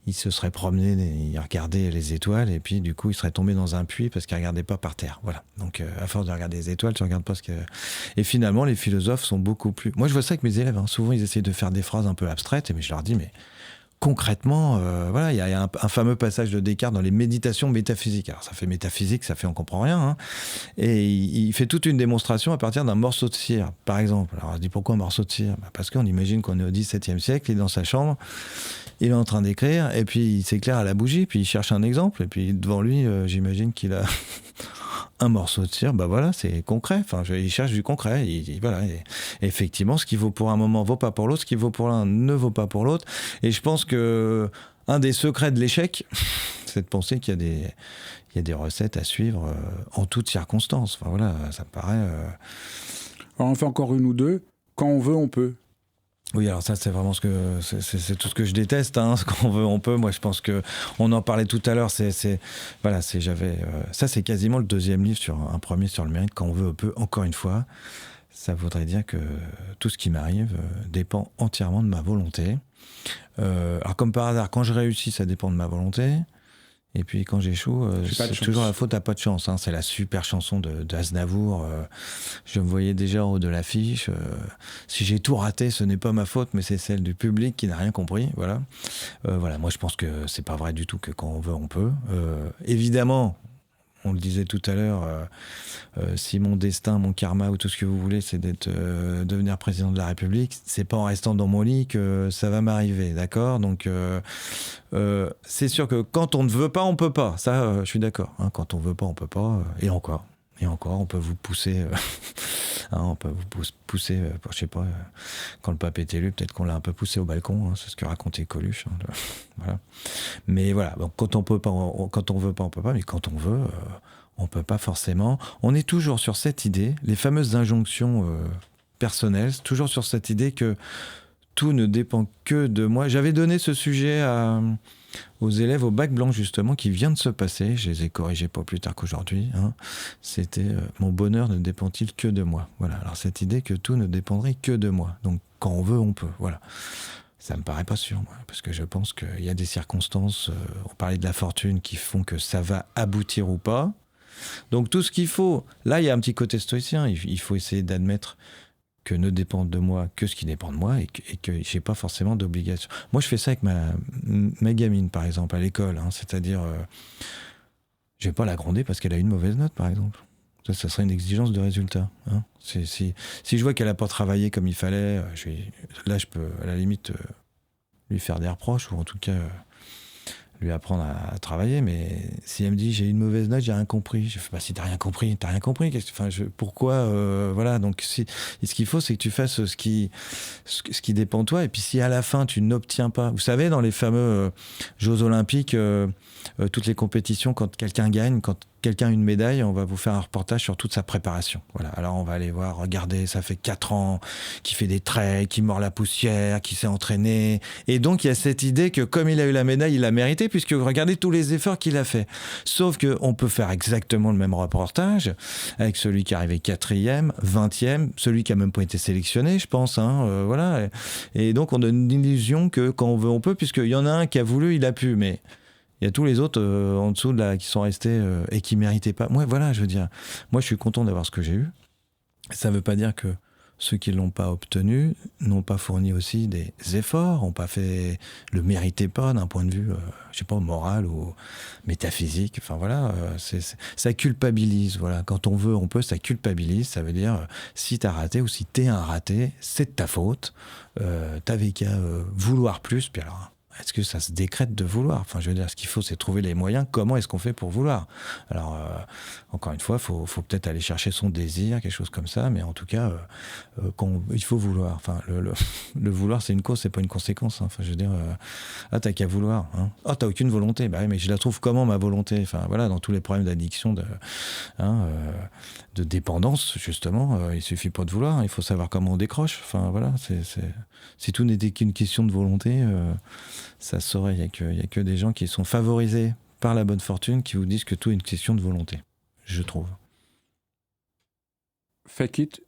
il se serait promené, il regardait les étoiles, et puis du coup, il serait tombé dans un puits parce qu'il ne regardait pas par terre. Voilà. Donc, à force de regarder les étoiles, tu ne regardes pas ce que... Et finalement, les philosophes sont beaucoup plus... Moi, je vois ça avec mes élèves. Souvent, ils essayent de faire des phrases un peu abstraites, mais je leur dis, mais... Concrètement, il y a un fameux passage de Descartes dans les méditations métaphysiques. Alors ça fait métaphysique, ça fait on comprend rien. Et il fait toute une démonstration à partir d'un morceau de cire, par exemple. Alors on se dit pourquoi un morceau de cire ? Parce qu'on imagine qu'on est au XVIIe siècle, il est dans sa chambre, il est en train d'écrire, et puis il s'éclaire à la bougie, puis il cherche un exemple, et puis devant lui, j'imagine qu'il a un morceau de cire, voilà, c'est concret. Il cherche du concret. Voilà. Et effectivement, ce qui vaut pour un moment vaut pas pour l'autre, ce qui vaut pour l'un ne vaut pas pour l'autre. Et je pense que un des secrets de l'échec, c'est de penser qu'il y a des recettes à suivre en toutes circonstances. Voilà, ça me paraît... Alors on fait encore une ou deux. Quand on veut, on peut. Oui, alors ça, c'est vraiment c'est tout ce que je déteste. Ce qu'on veut, on peut. Moi, je pense que on en parlait tout à l'heure. Ça, c'est quasiment le deuxième livre un premier sur le mérite. Quand on veut, on peut. Encore une fois, ça voudrait dire que tout ce qui m'arrive dépend entièrement de ma volonté. Alors, comme par hasard, quand je réussis, ça dépend de ma volonté. Et puis quand j'échoue, c'est toujours la faute à pas de chance. C'est la super chanson d'Aznavour. Je me voyais déjà en haut de l'affiche. Si j'ai tout raté, ce n'est pas ma faute, mais c'est celle du public qui n'a rien compris. Voilà. Moi je pense que c'est pas vrai du tout que quand on veut, on peut. Évidemment, on le disait tout à l'heure, si mon destin, mon karma ou tout ce que vous voulez, c'est devenir président de la République, c'est pas en restant dans mon lit que ça va m'arriver, d'accord ? Donc, c'est sûr que quand on ne veut pas, on peut pas. Ça, je suis d'accord. Quand on veut pas, on peut pas. Et encore, on peut vous pousser. On peut vous pousser, je sais pas, quand le pape est élu, peut-être qu'on l'a un peu poussé au balcon, c'est ce que racontait Coluche. Voilà. Mais voilà, donc quand on peut pas, quand on veut pas, on peut pas, mais quand on veut, on peut pas forcément. On est toujours sur cette idée, les fameuses injonctions personnelles, toujours sur cette idée que tout ne dépend que de moi. J'avais donné ce sujet aux élèves au bac blanc, justement, qui vient de se passer. Je les ai corrigés pas plus tard qu'aujourd'hui. C'était mon bonheur ne dépend-il que de moi. Voilà. Alors, cette idée que tout ne dépendrait que de moi. Donc, quand on veut, on peut. Voilà. Ça me paraît pas sûr, moi, parce que je pense qu'il y a des circonstances, on parlait de la fortune, qui font que ça va aboutir ou pas. Donc, tout ce qu'il faut, là, il y a un petit côté stoïcien. Il faut essayer d'admettre que ne dépend de moi que ce qui dépend de moi et que je n'ai pas forcément d'obligation. Moi, je fais ça avec ma gamine, par exemple, à l'école. C'est-à-dire, je ne vais pas la gronder parce qu'elle a une mauvaise note, par exemple. Ça serait une exigence de résultat. Si je vois qu'elle n'a pas travaillé comme il fallait, là, je peux, à la limite, lui faire des reproches ou en tout cas... lui apprendre à travailler, mais si elle me dit j'ai une mauvaise note, j'ai rien compris. Je fais si t'as rien compris. Pourquoi voilà. Donc ce qu'il faut, c'est que tu fasses ce qui dépend de toi. Et puis si à la fin tu n'obtiens pas, vous savez, dans les fameux Jeux Olympiques, toutes les compétitions, quand quelqu'un gagne, quand quelqu'un a une médaille, on va vous faire un reportage sur toute sa préparation. Voilà. Alors on va aller voir, regardez, ça fait 4 ans qu'il fait des traits, qu'il mord la poussière, qu'il s'est entraîné. Et donc il y a cette idée que comme il a eu la médaille, il l'a mérité, puisque regardez tous les efforts qu'il a fait. Sauf qu'on peut faire exactement le même reportage avec celui qui est arrivé 4e, 20e, celui qui a même pas été sélectionné, je pense. Voilà. Et donc on donne une illusion que quand on veut, on peut, puisqu'il y en a un qui a voulu, il a pu, mais il y a tous les autres en dessous de là qui sont restés et qui méritaient pas. Moi, voilà, je veux dire, moi, je suis content d'avoir ce que j'ai eu. Ça veut pas dire que ceux qui l'ont pas obtenu n'ont pas fourni aussi des efforts, n'ont pas fait, le méritaient pas d'un point de vue, je sais pas, moral ou métaphysique. Enfin voilà, ça culpabilise. Voilà, quand on veut, on peut. Ça culpabilise. Ça veut dire si t'as raté ou si t'es un raté, c'est de ta faute. T'avais qu'à vouloir plus. Puis alors. est-ce que ça se décrète de vouloir? Enfin, je veux dire, ce qu'il faut, c'est trouver les moyens. Comment est-ce qu'on fait pour vouloir? Alors, encore une fois, faut peut-être aller chercher son désir, quelque chose comme ça, mais en tout cas, il faut vouloir. Enfin, le vouloir, c'est une cause, c'est pas une conséquence. Hein. Enfin, je veux dire, t'as qu'à vouloir. Hein. T'as aucune volonté. Bah oui, mais je la trouve comment, ma volonté? Enfin, voilà, dans tous les problèmes d'addiction, de dépendance, justement, il suffit pas de vouloir. Il faut savoir comment on décroche. Enfin, voilà, si tout n'était qu'une question de volonté, ça se saurait. Il n'y a que des gens qui sont favorisés par la bonne fortune qui vous disent que tout est une question de volonté, je trouve. Fake it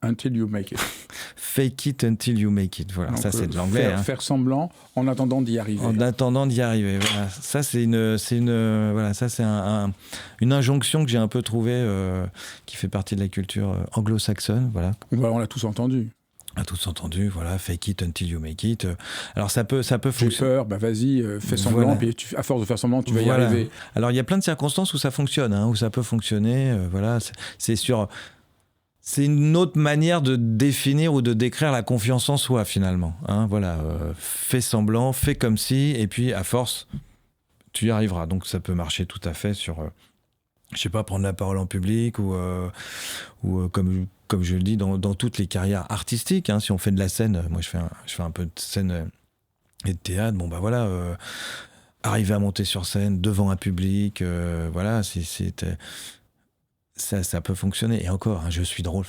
until you make it. Fake it until you make it. Voilà, donc, ça c'est de l'anglais. Faire semblant en attendant d'y arriver. En attendant d'y arriver. Voilà. Ça c'est une injonction que j'ai un peu trouvée qui fait partie de la culture anglo-saxonne. Voilà. On l'a tous entendu. On a tous entendu, voilà, fake it until you make it. Alors ça peut fonctionner. J'ai peur, vas-y, fais semblant, puis à force de faire semblant, tu vas y arriver. Alors il y a plein de circonstances où ça fonctionne, où ça peut fonctionner. Voilà, c'est une autre manière de définir ou de décrire la confiance en soi finalement. Voilà, fais semblant, fais comme si, et puis à force, tu y arriveras. Donc ça peut marcher tout à fait sur, je sais pas, prendre la parole en public ou comme je le dis, dans toutes les carrières artistiques. Si on fait de la scène, moi je fais un peu de scène et de théâtre, arriver à monter sur scène devant un public, voilà, ça peut fonctionner. Et encore, je suis drôle,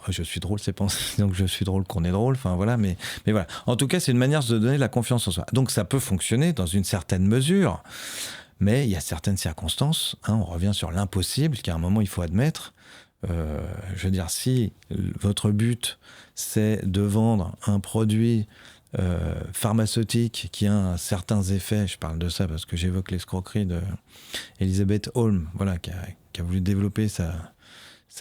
je suis drôle, c'est pas donc je suis drôle qu'on est drôle, voilà, mais voilà. En tout cas, c'est une manière de se donner la confiance en soi. Donc ça peut fonctionner dans une certaine mesure, mais il y a certaines circonstances, on revient sur l'impossible, qu'à un moment il faut admettre. Je veux dire, si votre but c'est de vendre un produit pharmaceutique qui a certains effets, je parle de ça parce que j'évoque l'escroquerie de Elizabeth Holmes, voilà, qui a voulu développer sa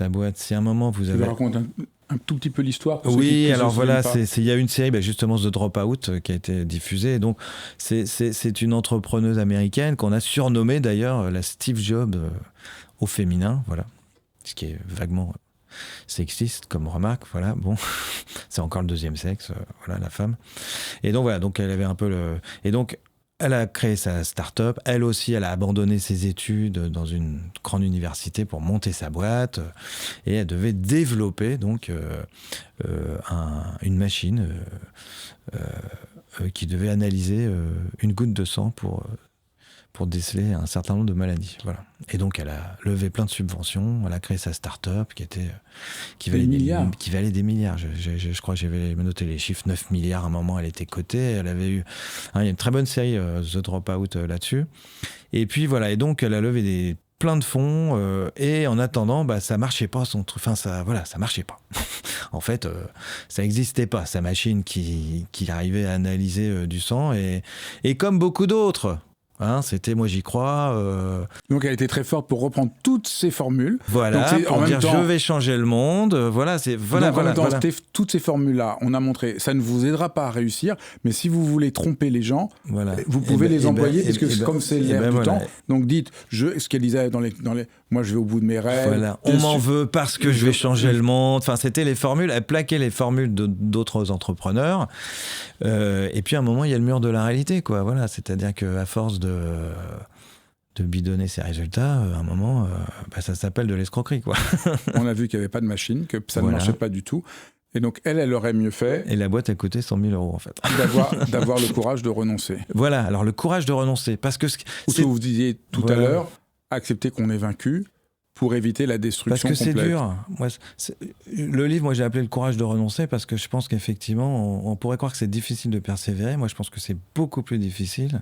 boîte. Si à un moment vous avez... Je raconte un tout petit peu l'histoire. Oui, alors voilà, il y a une série, justement The Dropout, qui a été diffusée. Donc c'est une entrepreneuse américaine qu'on a surnommée d'ailleurs la Steve Jobs au féminin, voilà. Ce qui est vaguement sexiste comme remarque, voilà, bon, c'est encore le deuxième sexe, voilà, la femme. Et donc voilà, donc elle avait un peu et donc elle a créé sa start-up, elle aussi, elle a abandonné ses études dans une grande université pour monter sa boîte, et elle devait développer donc une machine qui devait analyser une goutte de sang pour déceler un certain nombre de maladies. Voilà. Et donc, elle a levé plein de subventions, elle a créé sa start-up qui valait des milliards. Je crois que j'avais noté les chiffres, 9 milliards à un moment, elle était cotée. Elle avait eu... il y a une très bonne série, The Dropout, là-dessus. Et puis, voilà. Et donc, elle a levé plein de fonds, et en attendant, ça marchait pas son truc. Enfin, ça marchait pas. En fait, ça n'existait pas, sa machine qui arrivait à analyser du sang. Et comme beaucoup d'autres... c'était moi j'y crois. Donc elle était très forte pour reprendre toutes ces formules. Voilà, donc pour dire je vais changer le monde. Voilà, toutes ces formules-là, on a montré, ça ne vous aidera pas à réussir, mais si vous voulez tromper les gens, vous pouvez les envoyer, parce que comme c'est l'air du temps, donc dites, ce qu'elle disait dans les, moi je vais au bout de mes rêves. Voilà. On m'en veut parce que je vais changer le monde. Enfin, c'était les formules, elle plaquait les formules d'autres entrepreneurs. Et puis à un moment, il y a le mur de la réalité, quoi. Voilà, c'est-à-dire qu'à force de bidonner ses résultats, à un moment, ça s'appelle de l'escroquerie, quoi. On a vu qu'il n'y avait pas de machine, que ça ne marchait pas du tout. Et donc, elle aurait mieux fait... Et la boîte a coûté 100 000 €, en fait. D'avoir le courage de renoncer. Voilà, alors le courage de renoncer, parce que... Ou ce que vous disiez tout à l'heure, accepter qu'on est vaincu pour éviter la destruction complète. Parce que c'est dur. Le livre, moi, j'ai appelé Le courage de renoncer, parce que je pense qu'effectivement, on pourrait croire que c'est difficile de persévérer. Moi, je pense que c'est beaucoup plus difficile...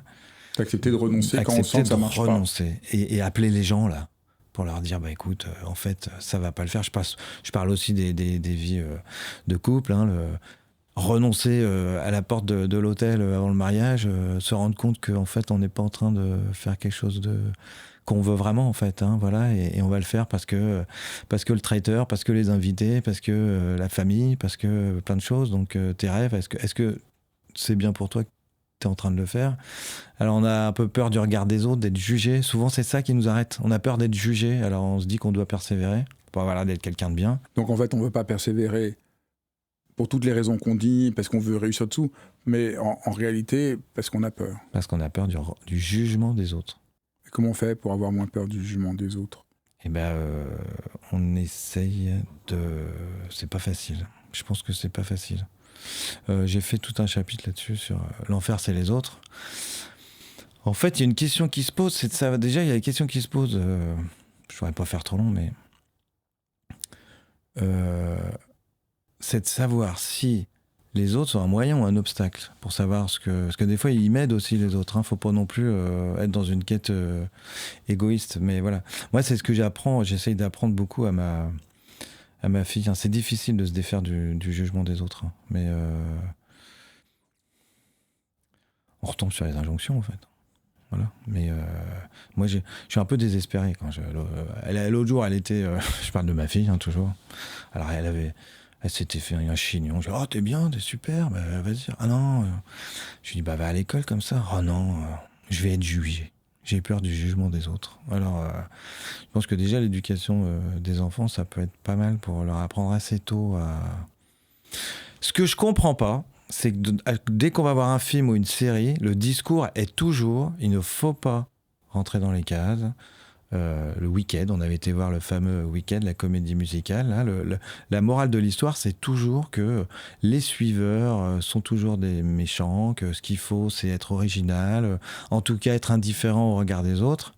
D'accepter de renoncer quand on sent que ça marche pas. Et appeler les gens, là, pour leur dire, écoute, en fait, ça va pas le faire. Je parle aussi des vies de couple, renoncer à la porte de l'hôtel avant le mariage, se rendre compte qu'en fait, on n'est pas en train de faire quelque chose qu'on veut vraiment, en fait, voilà, et on va le faire parce que le traiteur, parce que les invités, parce que la famille, parce que plein de choses. Donc, tes rêves, est-ce que c'est bien pour toi en train de le faire. Alors on a un peu peur du regard des autres, d'être jugé. Souvent c'est ça qui nous arrête. On a peur d'être jugé, alors on se dit qu'on doit persévérer pour d'être quelqu'un de bien. Donc en fait on ne veut pas persévérer pour toutes les raisons qu'on dit, parce qu'on veut réussir dessous, mais en réalité, parce qu'on a peur. Parce qu'on a peur du jugement des autres. Et comment on fait pour avoir moins peur du jugement des autres ? Eh ben, on essaye de... C'est pas facile. Je pense que c'est pas facile. J'ai fait tout un chapitre là-dessus sur l'enfer, c'est les autres. En fait, il y a une question qui se pose. C'est de ça. Déjà, il y a une question qui se pose. Je ne voudrais pas faire trop long, mais c'est de savoir si les autres sont un moyen ou un obstacle pour savoir ce que... Parce que des fois, ils m'aident aussi, les autres. Il ne faut pas non plus être dans une quête égoïste. Mais voilà. Moi, c'est ce que j'apprends. J'essaye d'apprendre beaucoup à ma fille. C'est difficile de se défaire du jugement des autres. Mais on retombe sur les injonctions, en fait. Voilà. Mais moi, je suis un peu désespéré. L'autre jour, elle était... je parle de ma fille, toujours. Alors, elle s'était fait un chignon. Je dis, oh, t'es bien, t'es super, bah, vas-y. Ah non. Je lui dis, bah, va à l'école comme ça. Oh non, je vais être jugé. J'ai peur du jugement des autres. Alors, je pense que déjà, l'éducation des enfants, ça peut être pas mal pour leur apprendre assez tôt à... Ce que je comprends pas, c'est que dès qu'on va voir un film ou une série, le discours est toujours, il ne faut pas rentrer dans les cases. Le Wicked, on avait été voir le fameux Wicked, la comédie musicale. Là, la morale de l'histoire, c'est toujours que les suiveurs sont toujours des méchants, que ce qu'il faut, c'est être original, en tout cas être indifférent au regard des autres.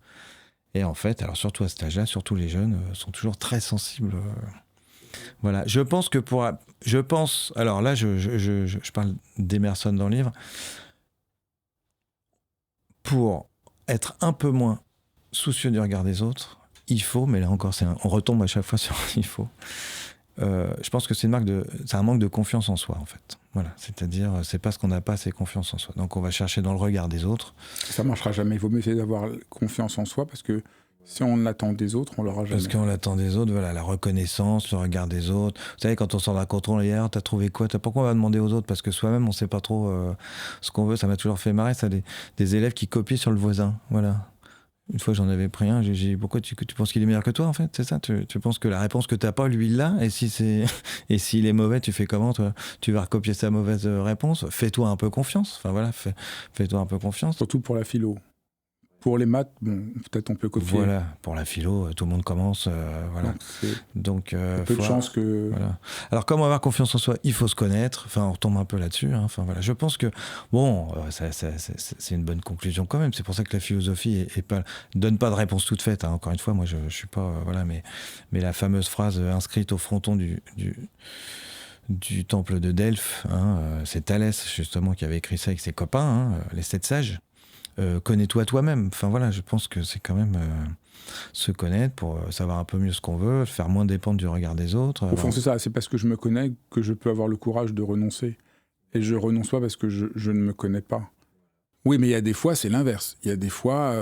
Et en fait, alors surtout à cet âge-là, surtout les jeunes, sont toujours très sensibles. Voilà, je pense que alors là, je parle d'Emerson dans le livre, pour être un peu moins soucieux du regard des autres, il faut, mais là encore, on retombe à chaque fois sur il faut. Je pense que c'est un manque de confiance en soi, en fait. Voilà, c'est-à-dire, c'est parce qu'on n'a pas assez confiance en soi. Donc on va chercher dans le regard des autres. Ça marchera jamais. Il vaut mieux essayer d'avoir confiance en soi, parce que si on l'attend des autres, on l'aura jamais. Parce qu'on l'attend des autres, voilà, la reconnaissance, le regard des autres. Vous savez, quand on sort d'un contrôle hier, t'as trouvé quoi ? Pourquoi on va demander aux autres ? Parce que soi-même, on sait pas trop ce qu'on veut. Ça m'a toujours fait marrer, ça, des élèves qui copient sur le voisin. Voilà. Une fois, j'en avais pris un. J'ai dit, pourquoi tu penses qu'il est meilleur que toi, en fait ? C'est ça ? Tu penses que la réponse que t'as pas, lui, il l'a ? Et et s'il est mauvais, tu fais comment, toi ? Tu vas recopier sa mauvaise réponse ? Fais-toi un peu confiance. Enfin, voilà, fais-toi un peu confiance. Surtout pour la philo. Pour les maths, bon, peut-être on peut copier. Voilà, pour la philo, tout le monde commence. Voilà. Donc, peu de chance que... Voilà. Alors, comment avoir confiance en soi ? Il faut se connaître. Enfin, on retombe un peu là-dessus. Hein. Enfin, voilà. Je pense que, bon, c'est une bonne conclusion quand même. C'est pour ça que la philosophie donne pas de réponse toute faite. Hein. Encore une fois, moi, je suis pas... voilà, mais la fameuse phrase inscrite au fronton du temple de Delphes, hein, c'est Thalès, justement, qui avait écrit ça avec ses copains, hein, les 7 sages. Connais-toi toi-même. Enfin voilà, je pense que c'est quand même se connaître pour savoir un peu mieux ce qu'on veut, faire moins dépendre du regard des autres. Au fond, c'est ça. C'est parce que je me connais que je peux avoir le courage de renoncer. Et je renonce pas parce que je ne me connais pas. Oui, mais il y a des fois, c'est l'inverse. Il y a des fois,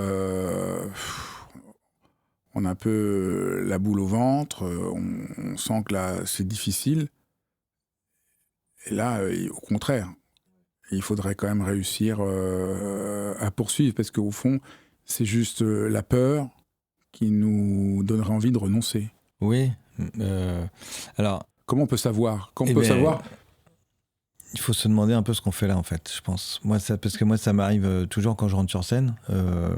on a un peu la boule au ventre, on sent que là, c'est difficile. Et là, au contraire, il faudrait quand même réussir à poursuivre, parce qu'au fond, c'est juste la peur qui nous donnerait envie de renoncer. Oui. Alors, comment on peut savoir ? Savoir ? Il faut se demander un peu ce qu'on fait là, en fait, je pense. Parce que moi, ça m'arrive toujours quand je rentre sur scène. À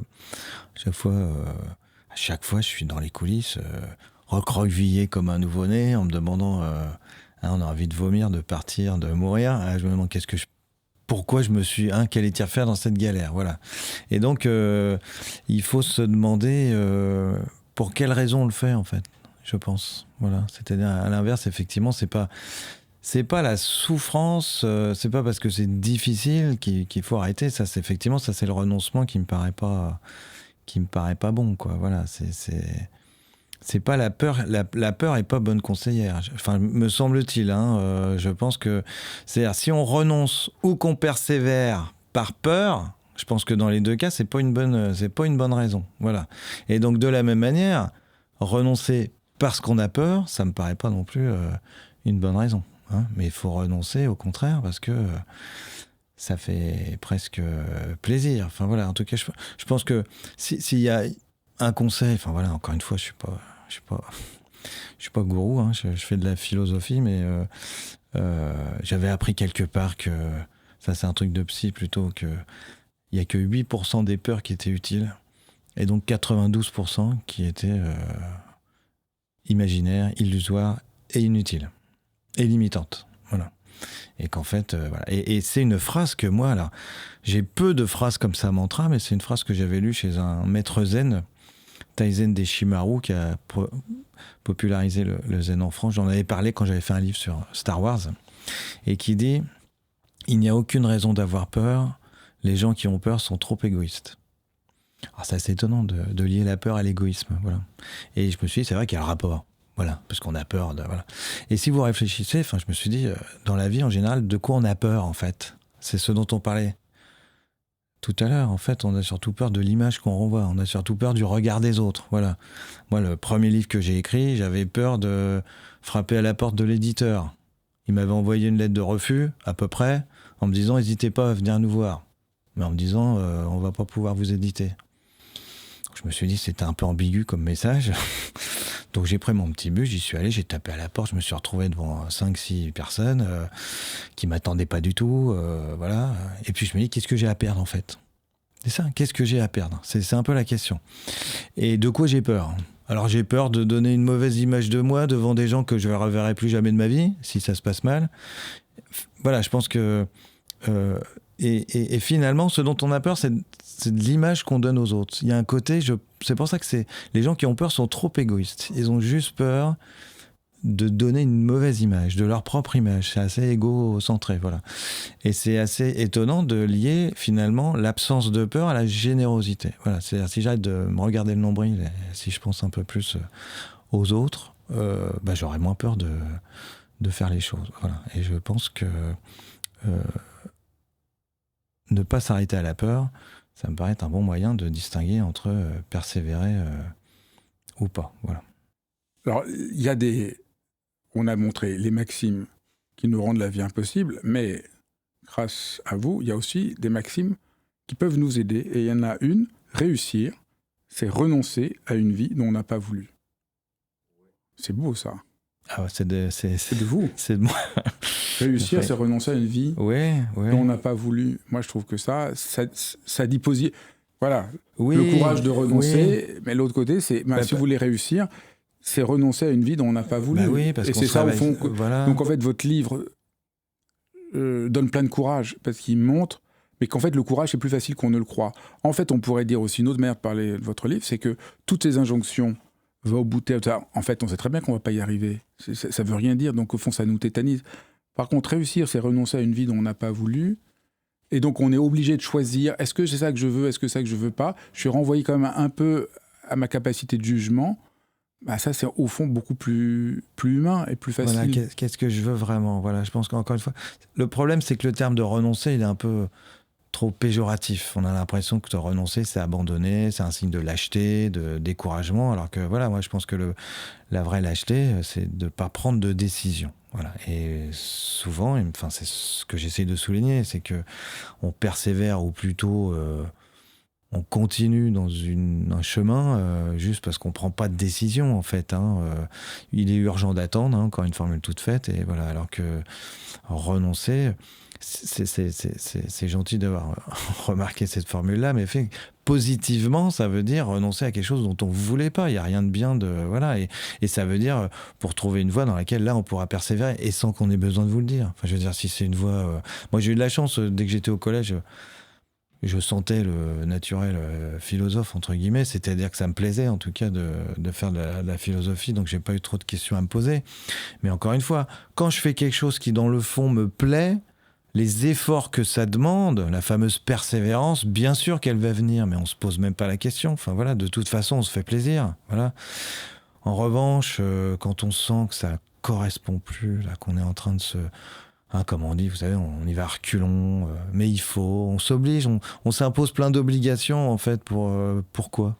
chaque fois, je suis dans les coulisses, recroquevillé comme un nouveau-né, en me demandant... on a envie de vomir, de partir, de mourir. Je me demande pourquoi je me suis... quelle étire faire dans cette galère, voilà. Et donc, il faut se demander pour quelle raison on le fait, en fait, je pense. Voilà. C'est-à-dire, à l'inverse, effectivement, c'est pas la souffrance, c'est pas parce que c'est difficile qu'il faut arrêter. Ça, c'est le renoncement qui me paraît pas bon, quoi. Voilà, c'est pas la peur. La peur est pas bonne conseillère. Enfin, me semble-t-il. Je pense que c'est-à-dire, si on renonce ou qu'on persévère par peur, je pense que dans les deux cas, c'est pas une bonne raison. Voilà. Et donc, de la même manière, renoncer parce qu'on a peur, ça me paraît pas non plus une bonne raison. Mais il faut renoncer, au contraire, parce que ça fait presque plaisir. Enfin voilà. En tout cas, je pense que s'il y a un conseil, enfin voilà, encore une fois, je suis pas gourou, je fais de la philosophie, mais J'avais appris quelque part que, ça c'est un truc de psy plutôt, qu'il n'y a que 8% des peurs qui étaient utiles, et donc 92% qui étaient imaginaires, illusoires et inutiles, et limitantes. Voilà. Et qu'en fait, voilà. Et c'est une phrase que moi, alors, j'ai peu de phrases comme ça mantra, mais c'est une phrase que j'avais lue chez un maître zen, Taizen Deshimaru, qui a popularisé le zen en France. J'en avais parlé quand j'avais fait un livre sur Star Wars, et qui dit « Il n'y a aucune raison d'avoir peur, les gens qui ont peur sont trop égoïstes ». Alors c'est assez étonnant de lier la peur à l'égoïsme, voilà. Et je me suis dit, c'est vrai qu'il y a un rapport, voilà, parce qu'on a peur de, voilà. Et si vous réfléchissez, je me suis dit, dans la vie en général, de quoi on a peur en fait ? C'est ce dont on parlait tout à l'heure. En fait, on a surtout peur de l'image qu'on renvoie, on a surtout peur du regard des autres, voilà. Moi, le premier livre que j'ai écrit, j'avais peur de frapper à la porte de l'éditeur. Il m'avait envoyé une lettre de refus, à peu près, en me disant, n'hésitez pas à venir nous voir, mais en me disant, on va pas pouvoir vous éditer. Je me suis dit, c'était un peu ambigu comme message. Donc j'ai pris mon petit bus, j'y suis allé, j'ai tapé à la porte, je me suis retrouvé devant 5-6 personnes qui ne m'attendaient pas du tout. Voilà. Et puis je me dis, qu'est-ce que j'ai à perdre en fait ? C'est ça, qu'est-ce que j'ai à perdre ? C'est un peu la question. Et de quoi j'ai peur ? Alors j'ai peur de donner une mauvaise image de moi devant des gens que je ne reverrai plus jamais de ma vie, si ça se passe mal. Voilà, je pense que... Et finalement, ce dont on a peur, c'est de l'image qu'on donne aux autres. Il y a un côté, c'est pour ça que les gens qui ont peur sont trop égoïstes. Ils ont juste peur de donner une mauvaise image, de leur propre image. C'est assez égocentré, voilà. Et c'est assez étonnant de lier finalement l'absence de peur à la générosité. Voilà. C'est-à-dire, si j'arrête de me regarder le nombril, et si je pense un peu plus aux autres, j'aurais moins peur de faire les choses. Voilà. Et je pense que ne pas s'arrêter à la peur, ça me paraît être un bon moyen de distinguer entre persévérer ou pas. Voilà. Alors, il y a on a montré les maximes qui nous rendent la vie impossible, mais grâce à vous, il y a aussi des maximes qui peuvent nous aider. Et il y en a une, réussir, c'est renoncer à une vie dont on n'a pas voulu. C'est beau, ça. Ah ouais, c'est de vous. C'est de moi. Réussir, c'est renoncer à une vie ouais. dont on n'a pas voulu. Moi, je trouve que ça dit poser. Voilà, oui, le courage de renoncer, oui. Mais l'autre côté, c'est si vous voulez réussir, c'est renoncer à une vie dont on n'a pas voulu. Oui, parce et qu'on c'est ça, au travaille, fond. voilà. Donc, en fait, votre livre donne plein de courage, parce qu'il montre, mais qu'en fait, le courage, c'est plus facile qu'on ne le croit. En fait, on pourrait dire aussi une autre manière de parler de votre livre, c'est que toutes ces injonctions, va au bout de en fait, on sait très bien qu'on ne va pas y arriver. Ça ne veut rien dire, donc au fond, ça nous tétanise. Par contre, réussir, c'est renoncer à une vie dont on n'a pas voulu. Et donc, on est obligé de choisir, est-ce que c'est ça que je veux, est-ce que c'est ça que je ne veux pas ? Je suis renvoyé quand même un peu à ma capacité de jugement. Ça, c'est au fond beaucoup plus humain et plus facile. Voilà, qu'est-ce que je veux vraiment ? Voilà, je pense qu'encore une fois, le problème, c'est que le terme de renoncer, il est un peu trop péjoratif. On a l'impression que de renoncer, c'est abandonner, c'est un signe de lâcheté, de découragement, alors que voilà, moi je pense que la vraie lâcheté, c'est de ne pas prendre de décision. Voilà. Et souvent, c'est ce que j'essaie de souligner, c'est qu'on persévère, ou plutôt on continue dans un chemin juste parce qu'on ne prend pas de décision, en fait. Il est urgent d'attendre, encore une formule toute faite, et voilà, alors que renoncer... C'est gentil d'avoir remarqué cette formule-là, mais fait positivement, ça veut dire renoncer à quelque chose dont on ne voulait pas. Il n'y a rien de bien de... Voilà, et ça veut dire pour trouver une voie dans laquelle, là, on pourra persévérer, et sans qu'on ait besoin de vous le dire. Enfin, je veux dire, si c'est une voie... Moi, j'ai eu de la chance, dès que j'étais au collège, je sentais le naturel philosophe, entre guillemets, c'est-à-dire que ça me plaisait, en tout cas, de faire de la philosophie, donc j'ai pas eu trop de questions à me poser. Mais encore une fois, quand je fais quelque chose qui, dans le fond, me plaît... Les efforts que ça demande, la fameuse persévérance, bien sûr qu'elle va venir, mais on ne se pose même pas la question. Enfin voilà, de toute façon, on se fait plaisir. Voilà. En revanche, quand on sent que ça correspond plus, là, qu'on est en train de se... comme on dit, vous savez, on y va à reculons, mais il faut, on s'oblige, on s'impose plein d'obligations, en fait, pourquoi ?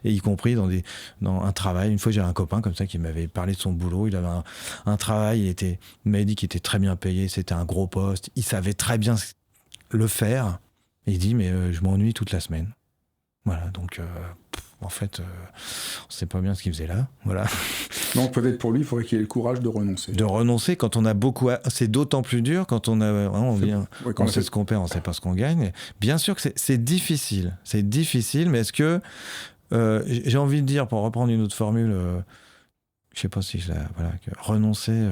Et y compris dans un travail. Une fois, j'ai un copain comme ça qui m'avait parlé de son boulot. Il avait un travail, il m'avait dit qu'il était très bien payé, c'était un gros poste, il savait très bien le faire. Et il dit, mais je m'ennuie toute la semaine. Voilà, donc en fait, on ne sait pas bien ce qu'il faisait là. Voilà. Donc peut-être pour lui, il faudrait qu'il ait le courage de renoncer. De renoncer quand on a beaucoup... C'est d'autant plus dur quand on a... on sait ce qu'on perd, on ne sait pas ce qu'on gagne. Bien sûr que c'est difficile. C'est difficile, mais est-ce que... j'ai envie de dire, pour reprendre une autre formule, je ne sais pas si je la... Voilà, que renoncer,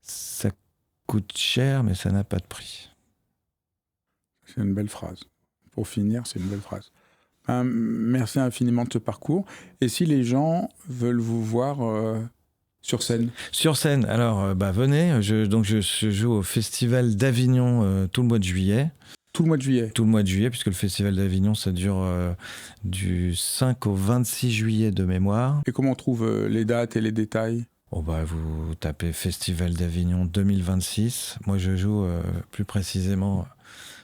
ça coûte cher, mais ça n'a pas de prix. C'est une belle phrase. Pour finir, c'est une belle phrase. Merci infiniment de ce parcours. Et si les gens veulent vous voir sur scène ? Sur scène, alors venez. Je joue au Festival d'Avignon tout le mois de juillet. Tout le mois de juillet ? Tout le mois de juillet, puisque le Festival d'Avignon, ça dure du 5 au 26 juillet de mémoire. Et comment on trouve les dates et les détails ? Vous tapez Festival d'Avignon 2026. Moi, je joue plus précisément...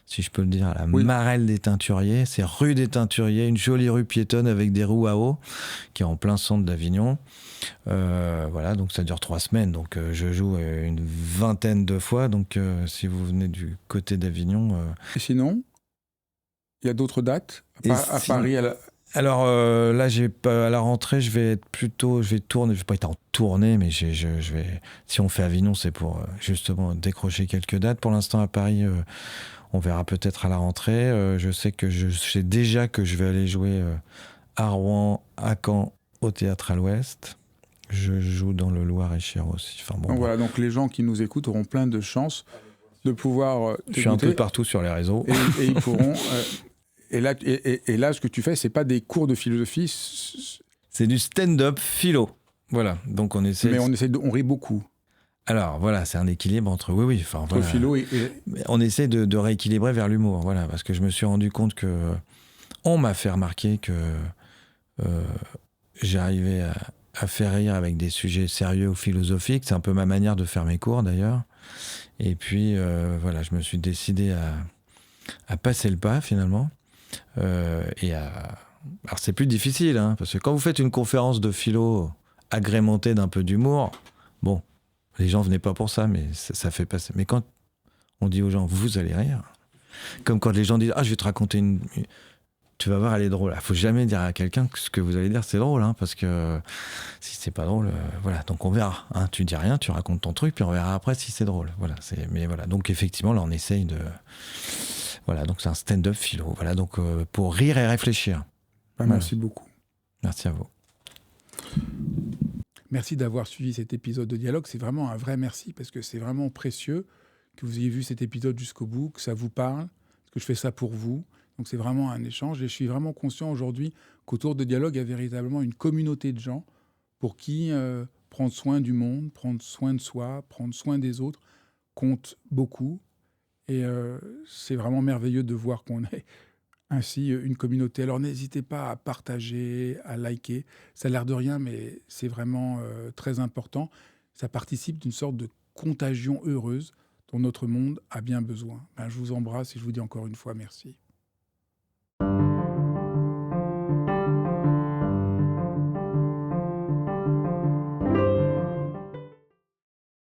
si je peux le dire, à la Marelle des Teinturiers. C'est rue des Teinturiers, une jolie rue piétonne avec des roues à eau, qui est en plein centre d'Avignon. Voilà, donc ça dure 3 semaines. Donc je joue une 20aine de fois. Donc si vous venez du côté d'Avignon... Et sinon, il y a d'autres dates à Paris Alors là, à la rentrée, je vais tourner. Je vais pas être en tournée, mais je vais. Si on fait Avignon, c'est pour justement décrocher quelques dates. Pour l'instant, à Paris, on verra peut-être à la rentrée. Je sais que je sais déjà que je vais aller jouer à Rouen, à Caen, au Théâtre à l'Ouest. Je joue dans le Loir-et-Cher aussi. Enfin, bon, donc voilà, donc les gens qui nous écoutent auront plein de chances de pouvoir je suis un peu partout sur les réseaux. Et ils pourront... Et là, ce que tu fais, c'est pas des cours de philosophie. C'est du stand-up philo. Voilà. Donc on essaie. Mais on rit beaucoup. Alors voilà, c'est un équilibre entre entre philo et... On essaie de rééquilibrer vers l'humour. Voilà, parce que je me suis rendu compte que on m'a fait remarquer que j'arrivais à faire rire avec des sujets sérieux ou philosophiques. C'est un peu ma manière de faire mes cours d'ailleurs. Et puis voilà, je me suis décidé à passer le pas finalement. Alors c'est plus difficile, hein, parce que quand vous faites une conférence de philo agrémentée d'un peu d'humour, bon, les gens venaient pas pour ça, mais ça fait passer. Mais quand on dit aux gens, vous allez rire, comme quand les gens disent, je vais te raconter tu vas voir, elle est drôle. Il faut jamais dire à quelqu'un que ce que vous allez dire c'est drôle, hein, parce que si c'est pas drôle, voilà. Donc on verra. Hein, tu dis rien, tu racontes ton truc, puis on verra après si c'est drôle. Voilà. Mais voilà. Donc effectivement, là on essaye de. Voilà, donc c'est un stand-up philo. Voilà, donc pour rire et réfléchir. Merci beaucoup. Merci à vous. Merci d'avoir suivi cet épisode de Dialogue. C'est vraiment un vrai merci, parce que c'est vraiment précieux que vous ayez vu cet épisode jusqu'au bout, que ça vous parle, que je fais ça pour vous. Donc c'est vraiment un échange. Et je suis vraiment conscient aujourd'hui qu'autour de Dialogue, il y a véritablement une communauté de gens pour qui prendre soin du monde, prendre soin de soi, prendre soin des autres compte beaucoup. Et c'est vraiment merveilleux de voir qu'on est ainsi une communauté. Alors n'hésitez pas à partager, à liker. Ça a l'air de rien, mais c'est vraiment très important. Ça participe d'une sorte de contagion heureuse dont notre monde a bien besoin. Je vous embrasse et je vous dis encore une fois merci.